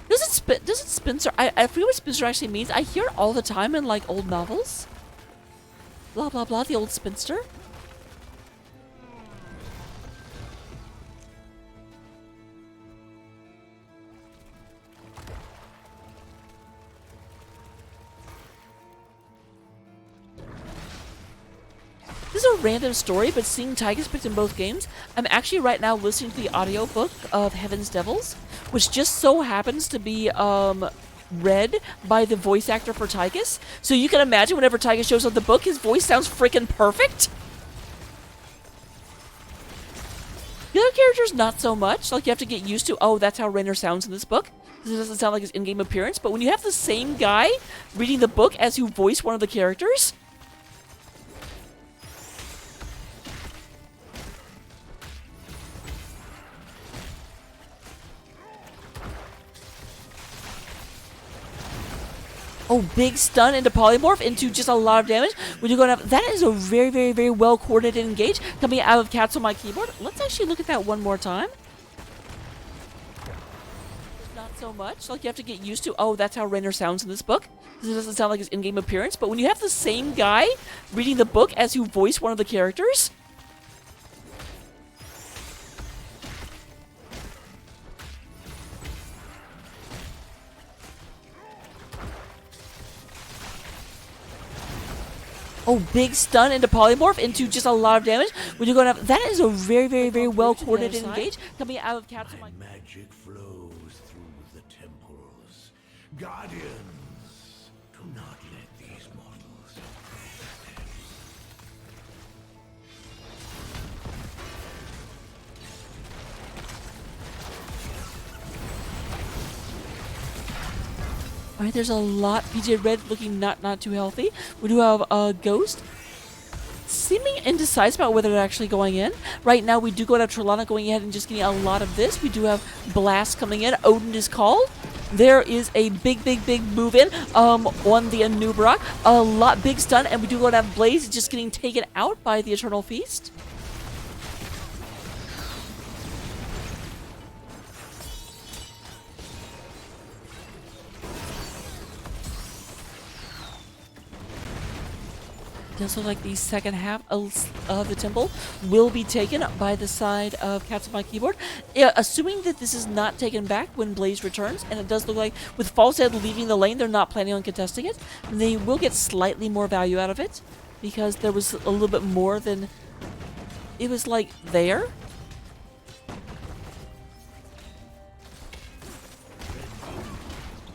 Doesn't Spinster... I forget what Spinster actually means. I hear it all the time in, like, old novels. Blah, blah, blah, the old Spinster. This is a random story, but seeing Tychus picked in both games, I'm actually right now listening to the audiobook of Heaven's Devils, which just so happens to be read by the voice actor for Tychus. So you can imagine whenever Tychus shows up the book, his voice sounds freaking perfect. The other characters, not so much. Like, you have to get used to, oh, that's how Raynor sounds in this book. It doesn't sound like his in-game appearance. But when you have the same guy reading the book as who voiced one of the characters... Oh, big stun into Polymorph into just a lot of damage. When you're going to have, that is a very, very, very well coordinated engage coming out of Cats on my keyboard. Let's actually look at that one more time. Not so much. Like, you have to get used to, oh, that's how Raynor sounds in this book. It doesn't sound like his in-game appearance. But when you have the same guy reading the book as who voiced one of the characters... Oh, big stun into Polymorph into just a lot of damage. When you're going to have, that is a very, very, very well coordinated engage coming out of Cats on my... Magic flows through the temples. Guardians, do not let these mortals. Alright, there's a lot. PJ Red looking not too healthy. We do have a Ghost seeming indecisive about whether they're actually going in. Right now, we do go to have Trelawney going ahead and just getting a lot of this. We do have Blast coming in. Odin is called. There is a big move in on the Anub'arak. A lot, big stun, and we do go to have Blaze just getting taken out by the Eternal Feast. Does look like the second half of the temple will be taken by the side of Cats on my keyboard. Yeah, assuming that this is not taken back when Blaze returns, and it does look like with False Head leaving the lane, they're not planning on contesting it. They will get slightly more value out of it because there was a little bit more than it was like there.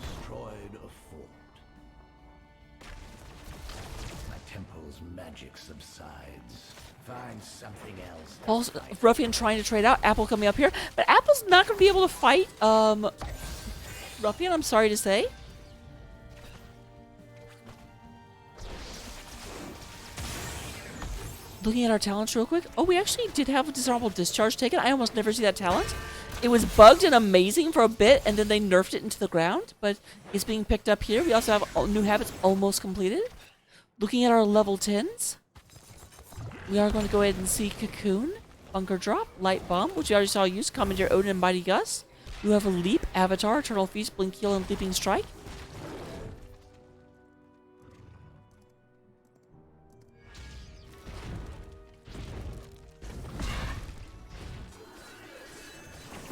Destroyed a fort. My temple's magic subsides. Find something else. Also, Ruffian trying to trade out. Apple coming up here, but Apple's not going to be able to fight Ruffian, I'm sorry to say. Looking at our talents real quick. Oh, we actually did have a dishonorable discharge taken. I almost never see that talent. It was bugged and amazing for a bit, and then they nerfed it into the ground, but it's being picked up here. We also have new habits almost completed. Looking at our level 10s, we are going to go ahead and see Cocoon, Bunker Drop, Light Bomb, which we already saw use, Commandeer Odin, and Mighty Gust. You have a Leap, Avatar, Eternal Feast, Blink Heal, and Leaping Strike.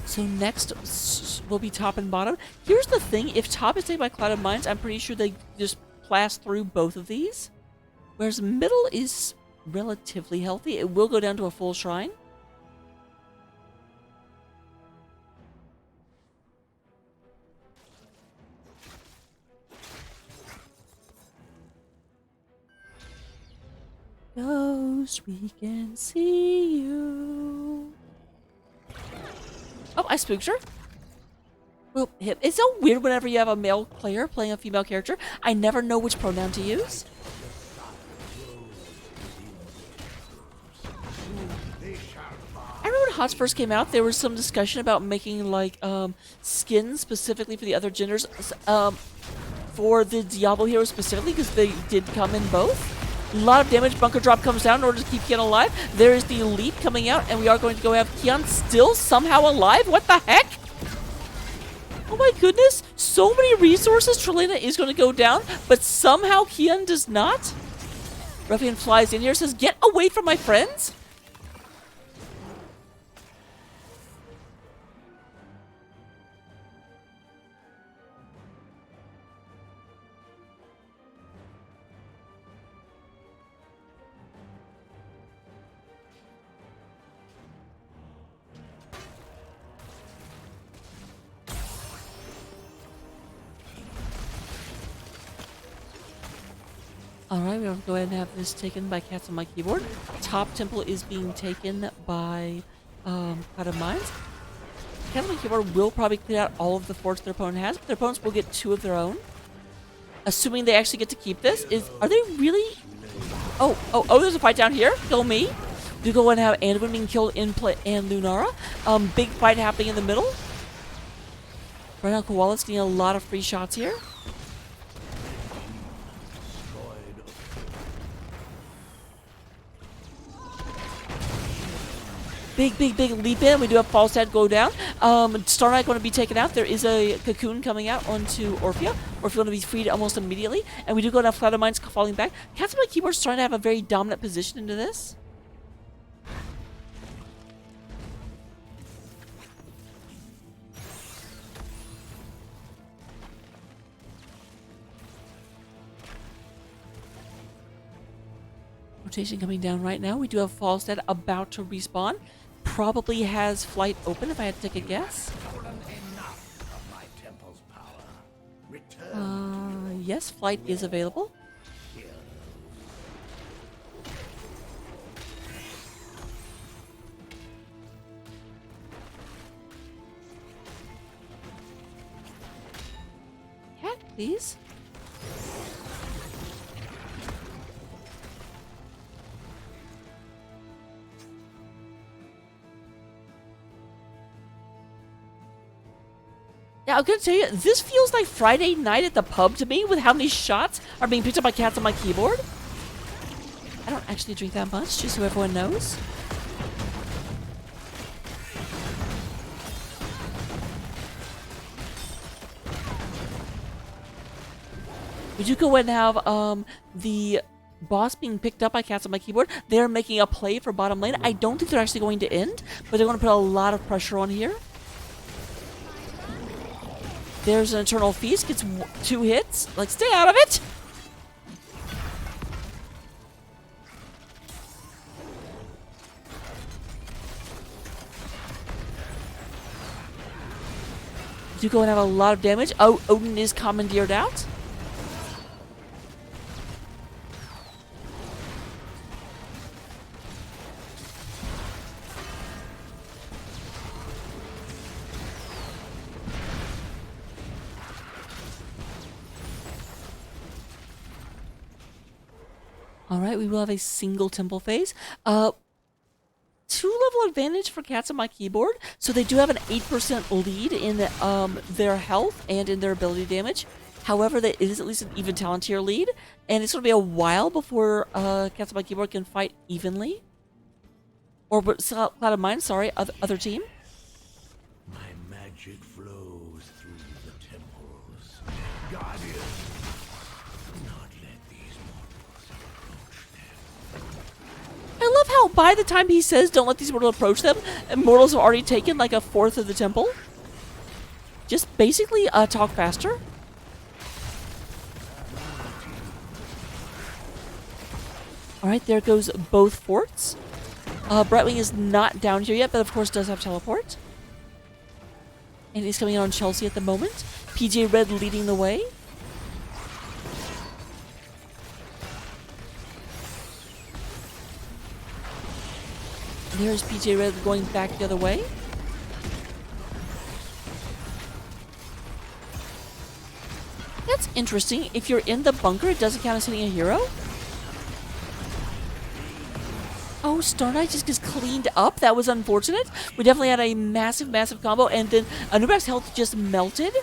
So next will be top and bottom. Here's the thing, if top is taken by Clouded Minds, I'm pretty sure they just blast through both of these. Whereas middle is relatively healthy. It will go down to a full shrine. Ghost, we can see you. Oh, I spooked her. Well, it's so weird whenever you have a male player playing a female character. I never know which pronoun to use. I remember when HOTS first came out, there was some discussion about making like skins specifically for the other genders, for the Diablo heroes specifically, because they did come in both. A lot of damage. Bunker Drop comes down in order to keep Kian alive. There is the Leap coming out, and we are going to go have Kian still somehow alive. What the heck? Oh my goodness. So many resources. Trelena is going to go down, but somehow Kian does not. Ruffian flies in here, says, "Get away from my friends." Alright, we're going to go ahead and have this taken by Cats on my keyboard. Top temple is being taken by Clouded Minds. Cats on my keyboard will probably clear out all of the forts their opponent has, but their opponents will get 2 of their own. Assuming they actually get to keep this. Are they really? Oh, there's a fight down here. Kill me. We go and have Anduin being killed in play and Lunara. Big fight happening in the middle. Right now, Koala's getting a lot of free shots here. Big leap in. We do have Falstad go down. Star Knight going to be taken out. There is a Cocoon coming out onto Orphea. Orphea going to be freed almost immediately. And we do go to have Clouded Minds falling back. Cats on my keyboard's trying to have a very dominant position into this. Rotation coming down right now. We do have Falstad about to respawn. Probably has flight open, if I had to take a guess. Yes, flight is available. Cat, please. Yeah, I'm gonna tell you, this feels like Friday night at the pub to me with how many shots are being picked up by Cats on my keyboard. I don't actually drink that much, just so everyone knows. We do go ahead and have the boss being picked up by Cats on my keyboard. They're making a play for bottom lane. I don't think they're actually going to end, but they're going to put a lot of pressure on here. There's an Eternal Feast, gets 2 hits. Like, stay out of it! You go and have a lot of damage. Oh, Odin is commandeered out. All right, we will have a single temple phase. 2-level advantage for Cats on My Keyboard. So they do have an 8% lead in their health and in their ability damage. However, it is at least an even talent tier lead. And it's going to be a while before Cats on My Keyboard can fight evenly. Or Cloud of Mine, sorry, other team. My magic flows through the temples. Guardian, do not let these mortals approach them. I love how by the time he says don't let these mortals approach them, mortals have already taken like a fourth of the temple. Just basically talk faster. Alright, there goes both forts. Brightwing is not down here yet, but of course does have teleport. And he's coming in on Chelsea at the moment. PJ Red leading the way. There's PJ Red going back the other way. That's interesting. If you're in the bunker, it doesn't count as hitting a hero. Oh, Star Knight just gets cleaned up. That was unfortunate. We definitely had a massive, massive combo, and then Anubis' health just melted.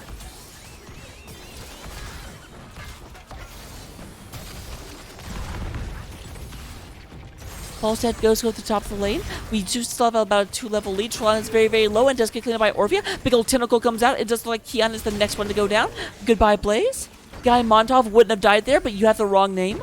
Falstad goes to the top of the lane. We do still have about a 2-level lead. Trelon is very, very low and does get cleaned up by Orvia. Big old tentacle comes out. It does look like Kian is the next one to go down. Goodbye, Blaze. Guy Montov wouldn't have died there, but you have the wrong name.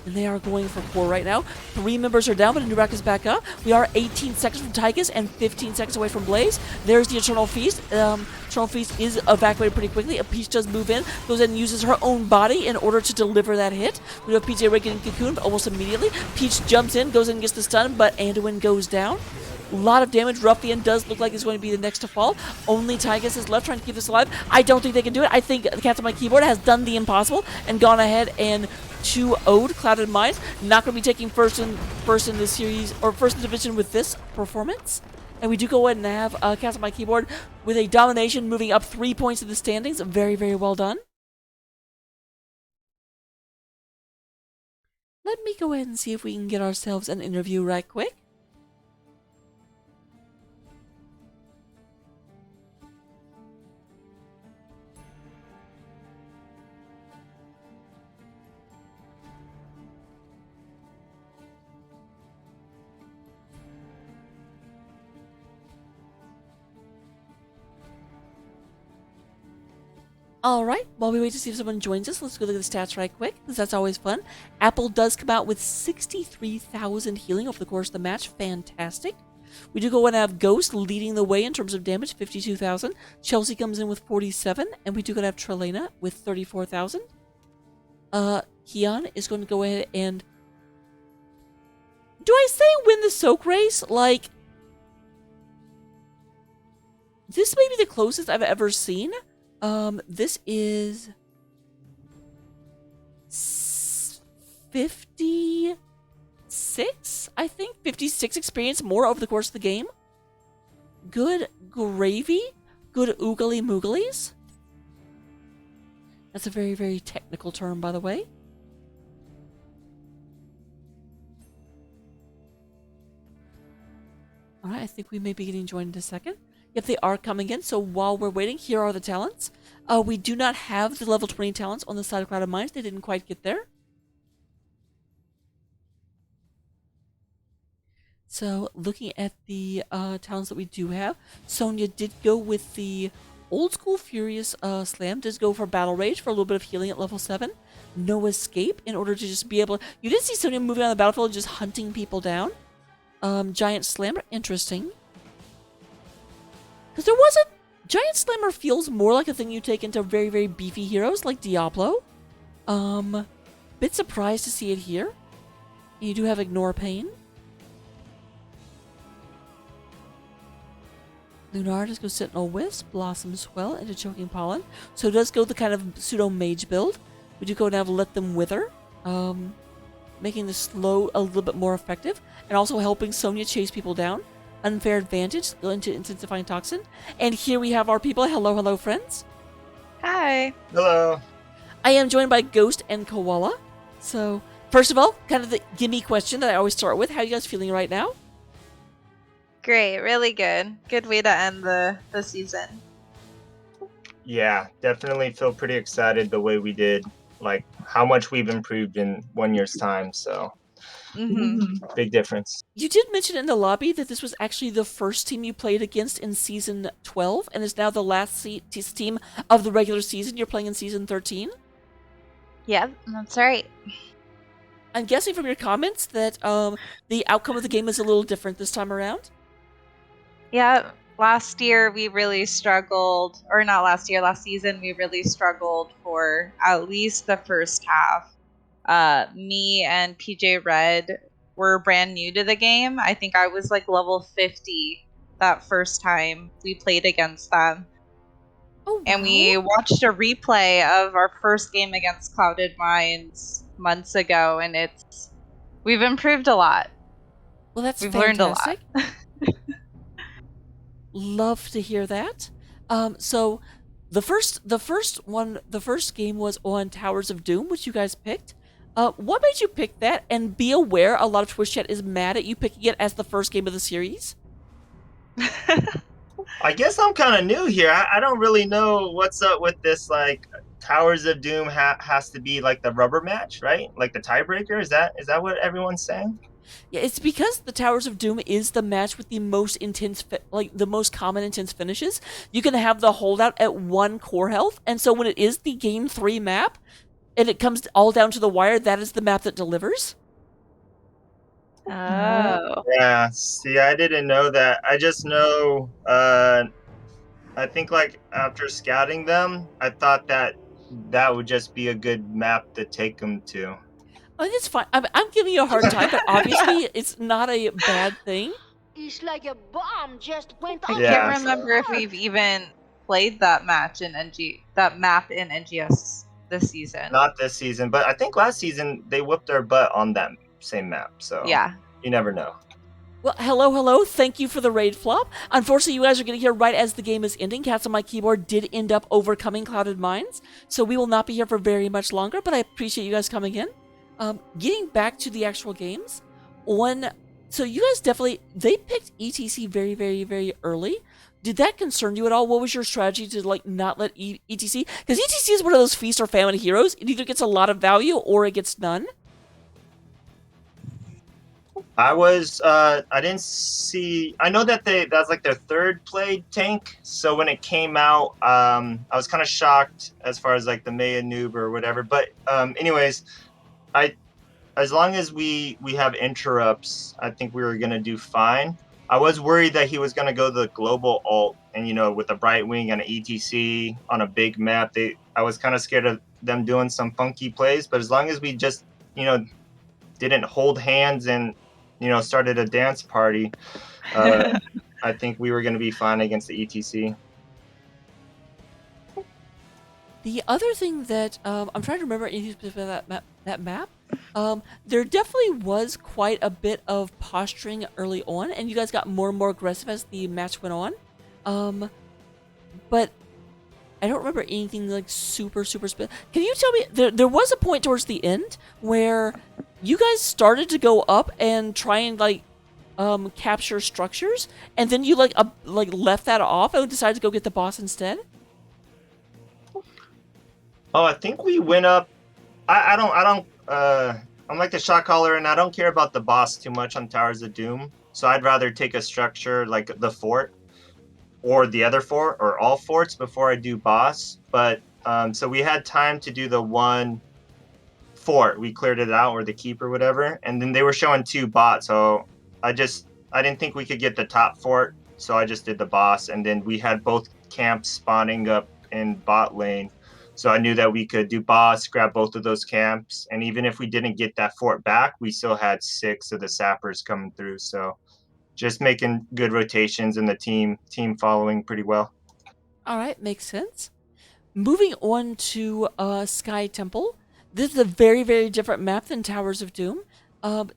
And they are going for 4 right now. 3 members are down, but Anurak is back up. We are 18 seconds from Tychus and 15 seconds away from Blaze. There's the Eternal Feast. Eternal Feast is evacuated pretty quickly. Peach does move in, goes in and uses her own body in order to deliver that hit. We have PJ Red getting cocooned almost immediately. Peach jumps in, goes in and gets the stun, but Anduin goes down. A lot of damage. Ruffian does look like he's going to be the next to fall. Only Tychus is left trying to keep this alive. I don't think they can do it. I think the Cats on My Keyboard has done the impossible and gone ahead and 2-0'd Clouded Minds. Not going to be taking first in the series or first in division with this performance. And we do go ahead and have Cats on My Keyboard with a domination, moving up 3 points in the standings. Very, very well done. Let me go ahead and see if we can get ourselves an interview right quick. Alright, while we wait to see if someone joins us, let's go look at the stats right quick, because that's always fun. Apple does come out with 63,000 healing over the course of the match. Fantastic. We do go and have Ghost leading the way in terms of damage, 52,000. Chelsea comes in with 47, and we do go to have Trelena with 34,000. Kian is going to go ahead and... Do I say win the soak race? Like... This may be the closest I've ever seen. This is 56, I think. 56 experience more over the course of the game. Good gravy. Good oogly mooglies. That's a very, very technical term, by the way. Alright, I think we may be getting joined in a second. Yep, they are coming in, so while we're waiting, here are the talents. We do not have the level 20 talents on the side of Clouded Minds. They didn't quite get there. So, looking at the talents that we do have, Sonya did go with the old school Furious Slam, does go for Battle Rage for a little bit of healing at level 7. No Escape in order to just be able... You did see Sonya moving on the battlefield and just hunting people down. Giant Slammer, interesting. Because there wasn't... Giant Slammer feels more like a thing you take into very, very beefy heroes like Diablo. Bit surprised to see it here. You do have Ignore Pain. Lunar does go Sentinel Wisp, Blossom Swell into Choking Pollen. So it does go the kind of pseudo mage build. We do go now to Let Them Wither, making the slow a little bit more effective, and also helping Sonya chase people down. Unfair Advantage, go into Intensifying Toxin. And here we have our people. Hello, hello, friends. Hi. Hello. I am joined by Ghost and Koala. So, first of all, kind of the gimme question that I always start with. How are you guys feeling right now? Great, really good. Good way to end the season. Yeah, definitely feel pretty excited the way we did, like how much we've improved in 1 year's time. So big difference. You did mention in the lobby that this was actually the first team you played against in Season 12, and is now the last team of the regular season. You're playing in Season 13? Yep, that's right. I'm guessing from your comments that the outcome of the game is a little different this time around? Yeah, last year we really struggled, or not last year, last season we really struggled for at least the first half. Me and PJ Red were brand new to the game. I think I was like level 50 that first time we played against them. Oh, wow. And we watched a replay of our first game against Clouded Minds months ago, and we've improved a lot. Well, that's We've fantastic. learned a lot. Love to hear that. So the first game was on Towers of Doom, which you guys picked. What made you pick that? And be aware, a lot of Twitch chat is mad at you picking it as the first game of the series. I guess I'm kind of new here. I don't really know what's up with this. Like Towers of Doom has to be like the rubber match, right? Like the tiebreaker. Is that what everyone's saying? Yeah, it's because the Towers of Doom is the match with the most intense, the most common intense finishes. You can have the holdout at 1 core health, and so when it is the game 3 map, and it comes all down to the wire, that is the map that delivers. Oh. Yeah. See, I didn't know that. I just know. I think like after scouting them, I thought that would just be a good map to take them to. I mean, it's fine. I'm giving you a hard time, but obviously it's not a bad thing. It's like a bomb just went I off. Yeah. can't remember if we've even played that map in NGS this season. Not this season, but I think last season they whooped their butt on that same map. So Yeah. you never know. Well, hello. Thank you for the raid flop. Unfortunately, you guys are getting here right as the game is ending. Cats on my keyboard did end up overcoming Clouded Minds, so we will not be here for very much longer, but I appreciate you guys coming in. Getting back to the actual games, so you guys they picked ETC very, very, very early. Did that concern you at all? What was your strategy to not let ETC? Because ETC is one of those feast or famine heroes. It either gets a lot of value or it gets none. I didn't see. I know that that's like their third played tank. So when it came out, I was kind of shocked as far as like the Maya noob or whatever. But anyways, as long as we have interrupts, I think we were gonna do fine. I was worried that he was gonna go the global ult, and with a Brightwing and an ETC on a big map, I was kind of scared of them doing some funky plays. But as long as we just didn't hold hands and started a dance party, I think we were going to be fine against the ETC. The other thing that I'm trying to remember anything specific about that map, there definitely was quite a bit of posturing early on, and you guys got more and more aggressive as the match went on. But I don't remember anything like super specific. Can you tell me, there was a point towards the end where you guys started to go up and try and capture structures, and then you left that off and decided to go get the boss instead? Oh, I think we went up. I'm like the shot caller, and I don't care about the boss too much on Towers of Doom. So I'd rather take a structure like the fort or the other fort or all forts before I do boss. But so we had time to do the one fort. We cleared it out, or the keep or whatever, and then they were showing 2 bots. So I didn't think we could get the top fort, so I just did the boss, and then we had both camps spawning up in bot lane. So I knew that we could do boss, grab both of those camps, and even if we didn't get that fort back, we still had 6 of the sappers coming through. So just making good rotations and the team following pretty well. All right, makes sense. Moving on to Sky Temple. This is a very, very different map than Towers of Doom. Other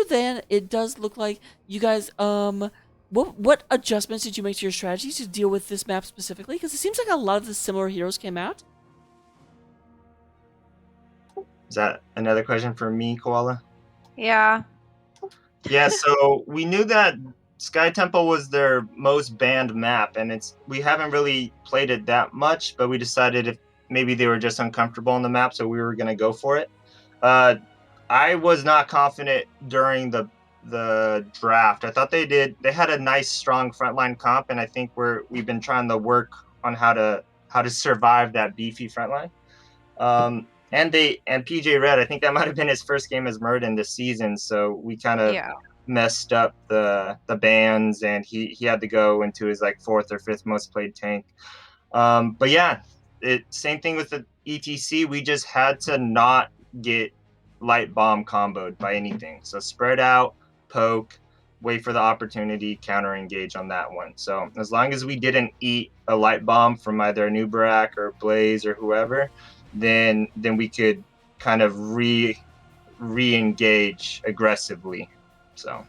than it does look like you guys, what adjustments did you make to your strategies to deal with this map specifically? Because it seems like a lot of the similar heroes came out. Is that another question for me, Koala? Yeah. Yeah, so we knew that Sky Temple was their most banned map, and we haven't really played it that much, but we decided if maybe they were just uncomfortable on the map, so we were going to go for it. I was not confident during the draft. I thought they had a nice strong frontline comp, and I think we've been trying to work on how to survive that beefy frontline. And PJ Red, I think that might have been his first game as Murden this season, so we kind of messed up the bans, and he had to go into his like 4th or 5th most played tank. But yeah, same thing with the ETC. We just had to not get light bomb comboed by anything. So spread out, poke, wait for the opportunity, counter engage on that one. So as long as we didn't eat a light bomb from either Nubarak or Blaze or whoever, then we could kind of re-engage aggressively. So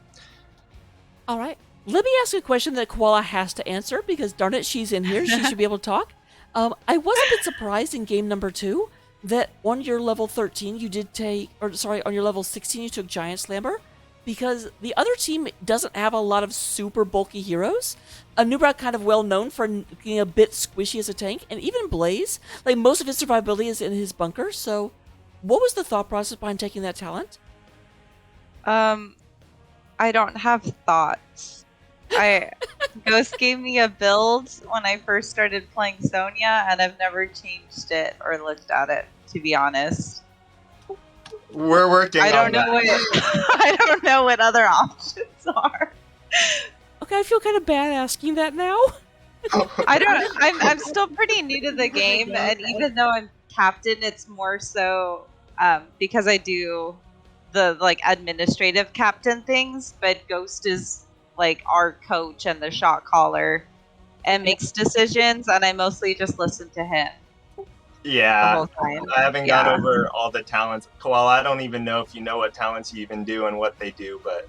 all right, let me ask a question that Koala has to answer, because darn it, she's in here. She should be able to talk. I was a bit surprised in game number 2 that on your level 13 you did take, or sorry, on your level 16 you took Giant Slammer, because the other team doesn't have a lot of super bulky heroes. Nubrak kind of well known for being a bit squishy as a tank, and even Blaze, like most of his survivability is in his bunker. So what was the thought process behind taking that talent? I don't have thoughts. Ghost gave me a build when I first started playing Sonya, and I've never changed it or looked at it, to be honest. We're working on that. I don't know what other options are. Okay, I feel kind of bad asking that now. I'm still pretty new to the game, and even though I'm captain, it's more so because I do the like administrative captain things, but Ghost is like our coach and the shot caller and makes decisions, and I mostly just listen to him. Yeah, I haven't gone over all the talents. Koala, I don't even know if you know what talents you even do and what they do, but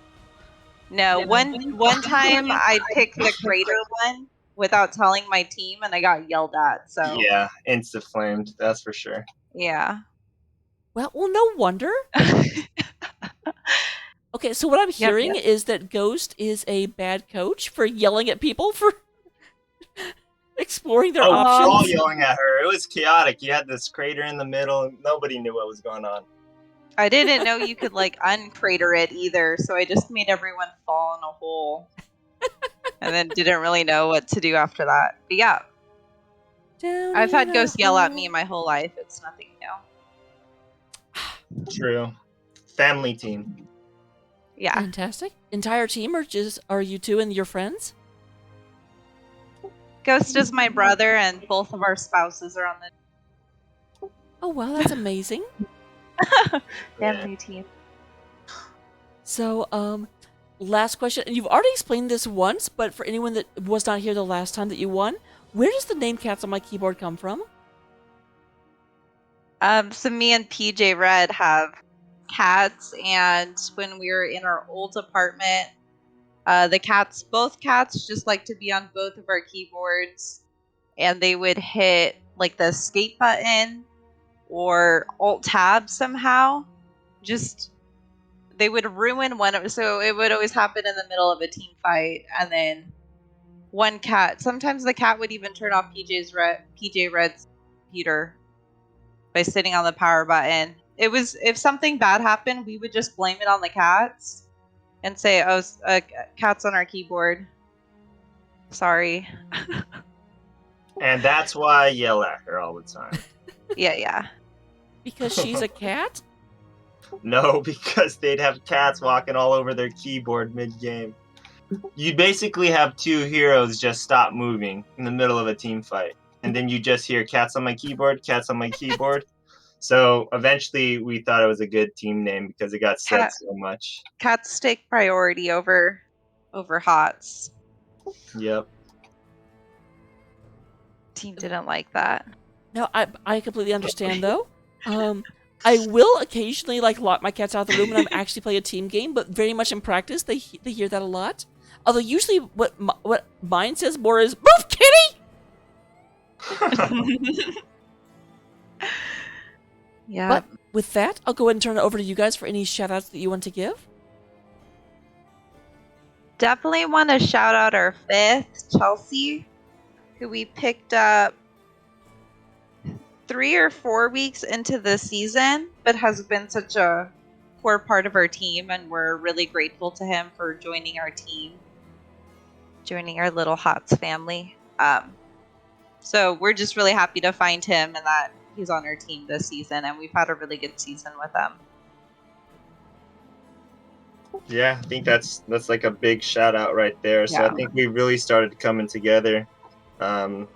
no, one time I picked the crater one without telling my team, and I got yelled at. So yeah, insta flamed, that's for sure. Yeah. Well, no wonder. Okay, so what I'm hearing is that Ghost is a bad coach for yelling at people for exploring their options. All yelling at her. It was chaotic. You had this crater in the middle. Nobody knew what was going on. I didn't know you could like uncrater it either, so I just made everyone fall in a hole. And then didn't really know what to do after that. But yeah. I've had Ghost yell at me my whole life. It's nothing new. True. Family team. Yeah. Fantastic. Entire team, or just are you two and your friends? Ghost is my brother, and both of our spouses are on the. Oh wow, that's amazing. Family team. So, last question. And you've already explained this once, but for anyone that was not here the last time that you won, where does the name Cats on My Keyboard come from? So me and PJ Red have cats, and when we were in our old apartment, both cats just like to be on both of our keyboards, and they would hit like the escape button or alt tab somehow. Just they would ruin so it would always happen in the middle of a team fight, and then one cat, sometimes the cat would even turn off PJ Red's computer by sitting on the power button. It was, if something bad happened, we would just blame it on the cats and say, "Oh, cat's on our keyboard. Sorry." And that's why I yell at her all the time. Yeah. Because she's a cat? No, because they'd have cats walking all over their keyboard mid-game. You basically have two heroes just stop moving in the middle of a team fight. And then you just hear cats on my keyboard, cats on my keyboard. So eventually we thought it was a good team name because it got said so much. Cats take priority over over HOTS. Yep. Team didn't like that. No, I completely understand though. I will occasionally like lock my cats out of the room and I'm actually play a team game, but very much in practice they hear that a lot. Although usually what mine says more is "Move, kitty." Yeah. But with that, I'll go ahead and turn it over to you guys for any shout outs that you want to give. Definitely want to shout out our 5th, Chelsea, who we picked up 3 or 4 weeks into the season, but has been such a core part of our team, and we're really grateful to him for joining our team, joining our little HOTS family. So we're just really happy to find him and that he's on our team this season, and we've had a really good season with him. Yeah, I think that's like a big shout out right there. So Yeah. I think we really started coming together.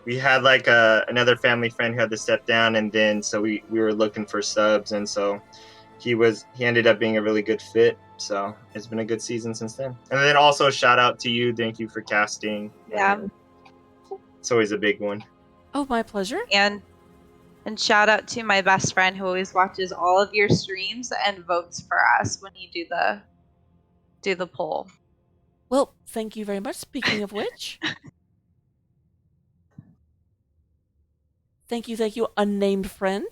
We had like another family friend who had to step down, and then so we were looking for subs, and so he ended up being a really good fit. So it's been a good season since then. And then also shout out to you. Thank you for casting. Yeah. It's always a big one. Oh, my pleasure. And shout out to my best friend who always watches all of your streams and votes for us when you do the poll. Well, thank you very much. Speaking of which, thank you, unnamed friend.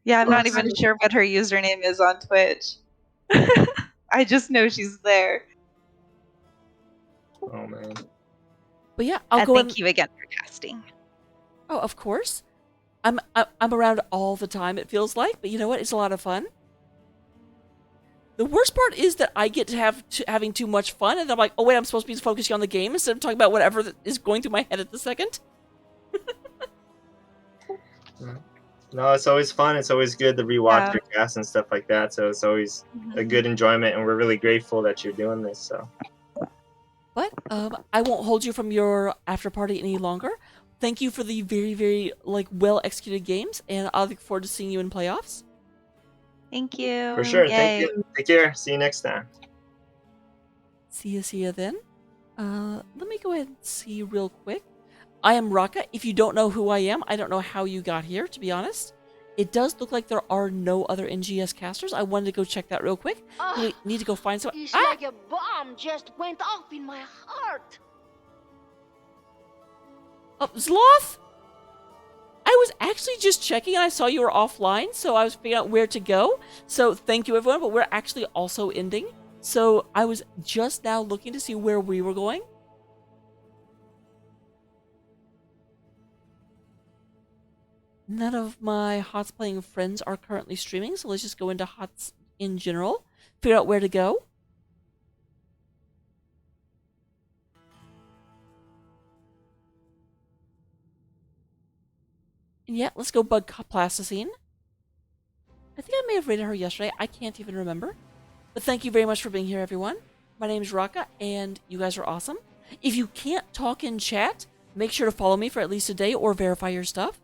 Yeah, I'm not even sure what her username is on Twitch. I just know she's there. Oh man. But yeah, I'll And go thank you again for casting. Oh, of course. I'm around all the time, it feels like, but you know what? It's a lot of fun. The worst part is that I get to having too much fun, and I'm like, oh wait, I'm supposed to be focusing on the game instead of talking about whatever that is going through my head at the second. No, it's always fun. It's always good to rewatch Yeah. your cast and stuff like that. So it's always a good enjoyment, and we're really grateful that you're doing this. So. But I won't hold you from your after party any longer. Thank you for the very, very well executed games, and I look forward to seeing you in playoffs. Thank you. For sure. Yay. Thank you. Take care. See you next time. See ya then. Let me go ahead and see real quick. I am Raka. If you don't know who I am, I don't know how you got here, to be honest. It does look like there are no other NGS casters. I wanted to go check that real quick. We need to go find someone. It's like a bomb just went off in my heart. Oh, Zloth? I was actually just checking and I saw you were offline, so I was figuring out where to go. So thank you, everyone, but we're actually also ending. So I was just now looking to see where we were going. None of my HOTS playing friends are currently streaming, so let's just go into HOTS in general, figure out where to go. And yeah, let's go bug Plasticine. I think I may have rated her yesterday. I can't even remember. But thank you very much for being here, everyone. My name is Raka, and you guys are awesome. If you can't talk in chat, make sure to follow me for at least a day or verify your stuff.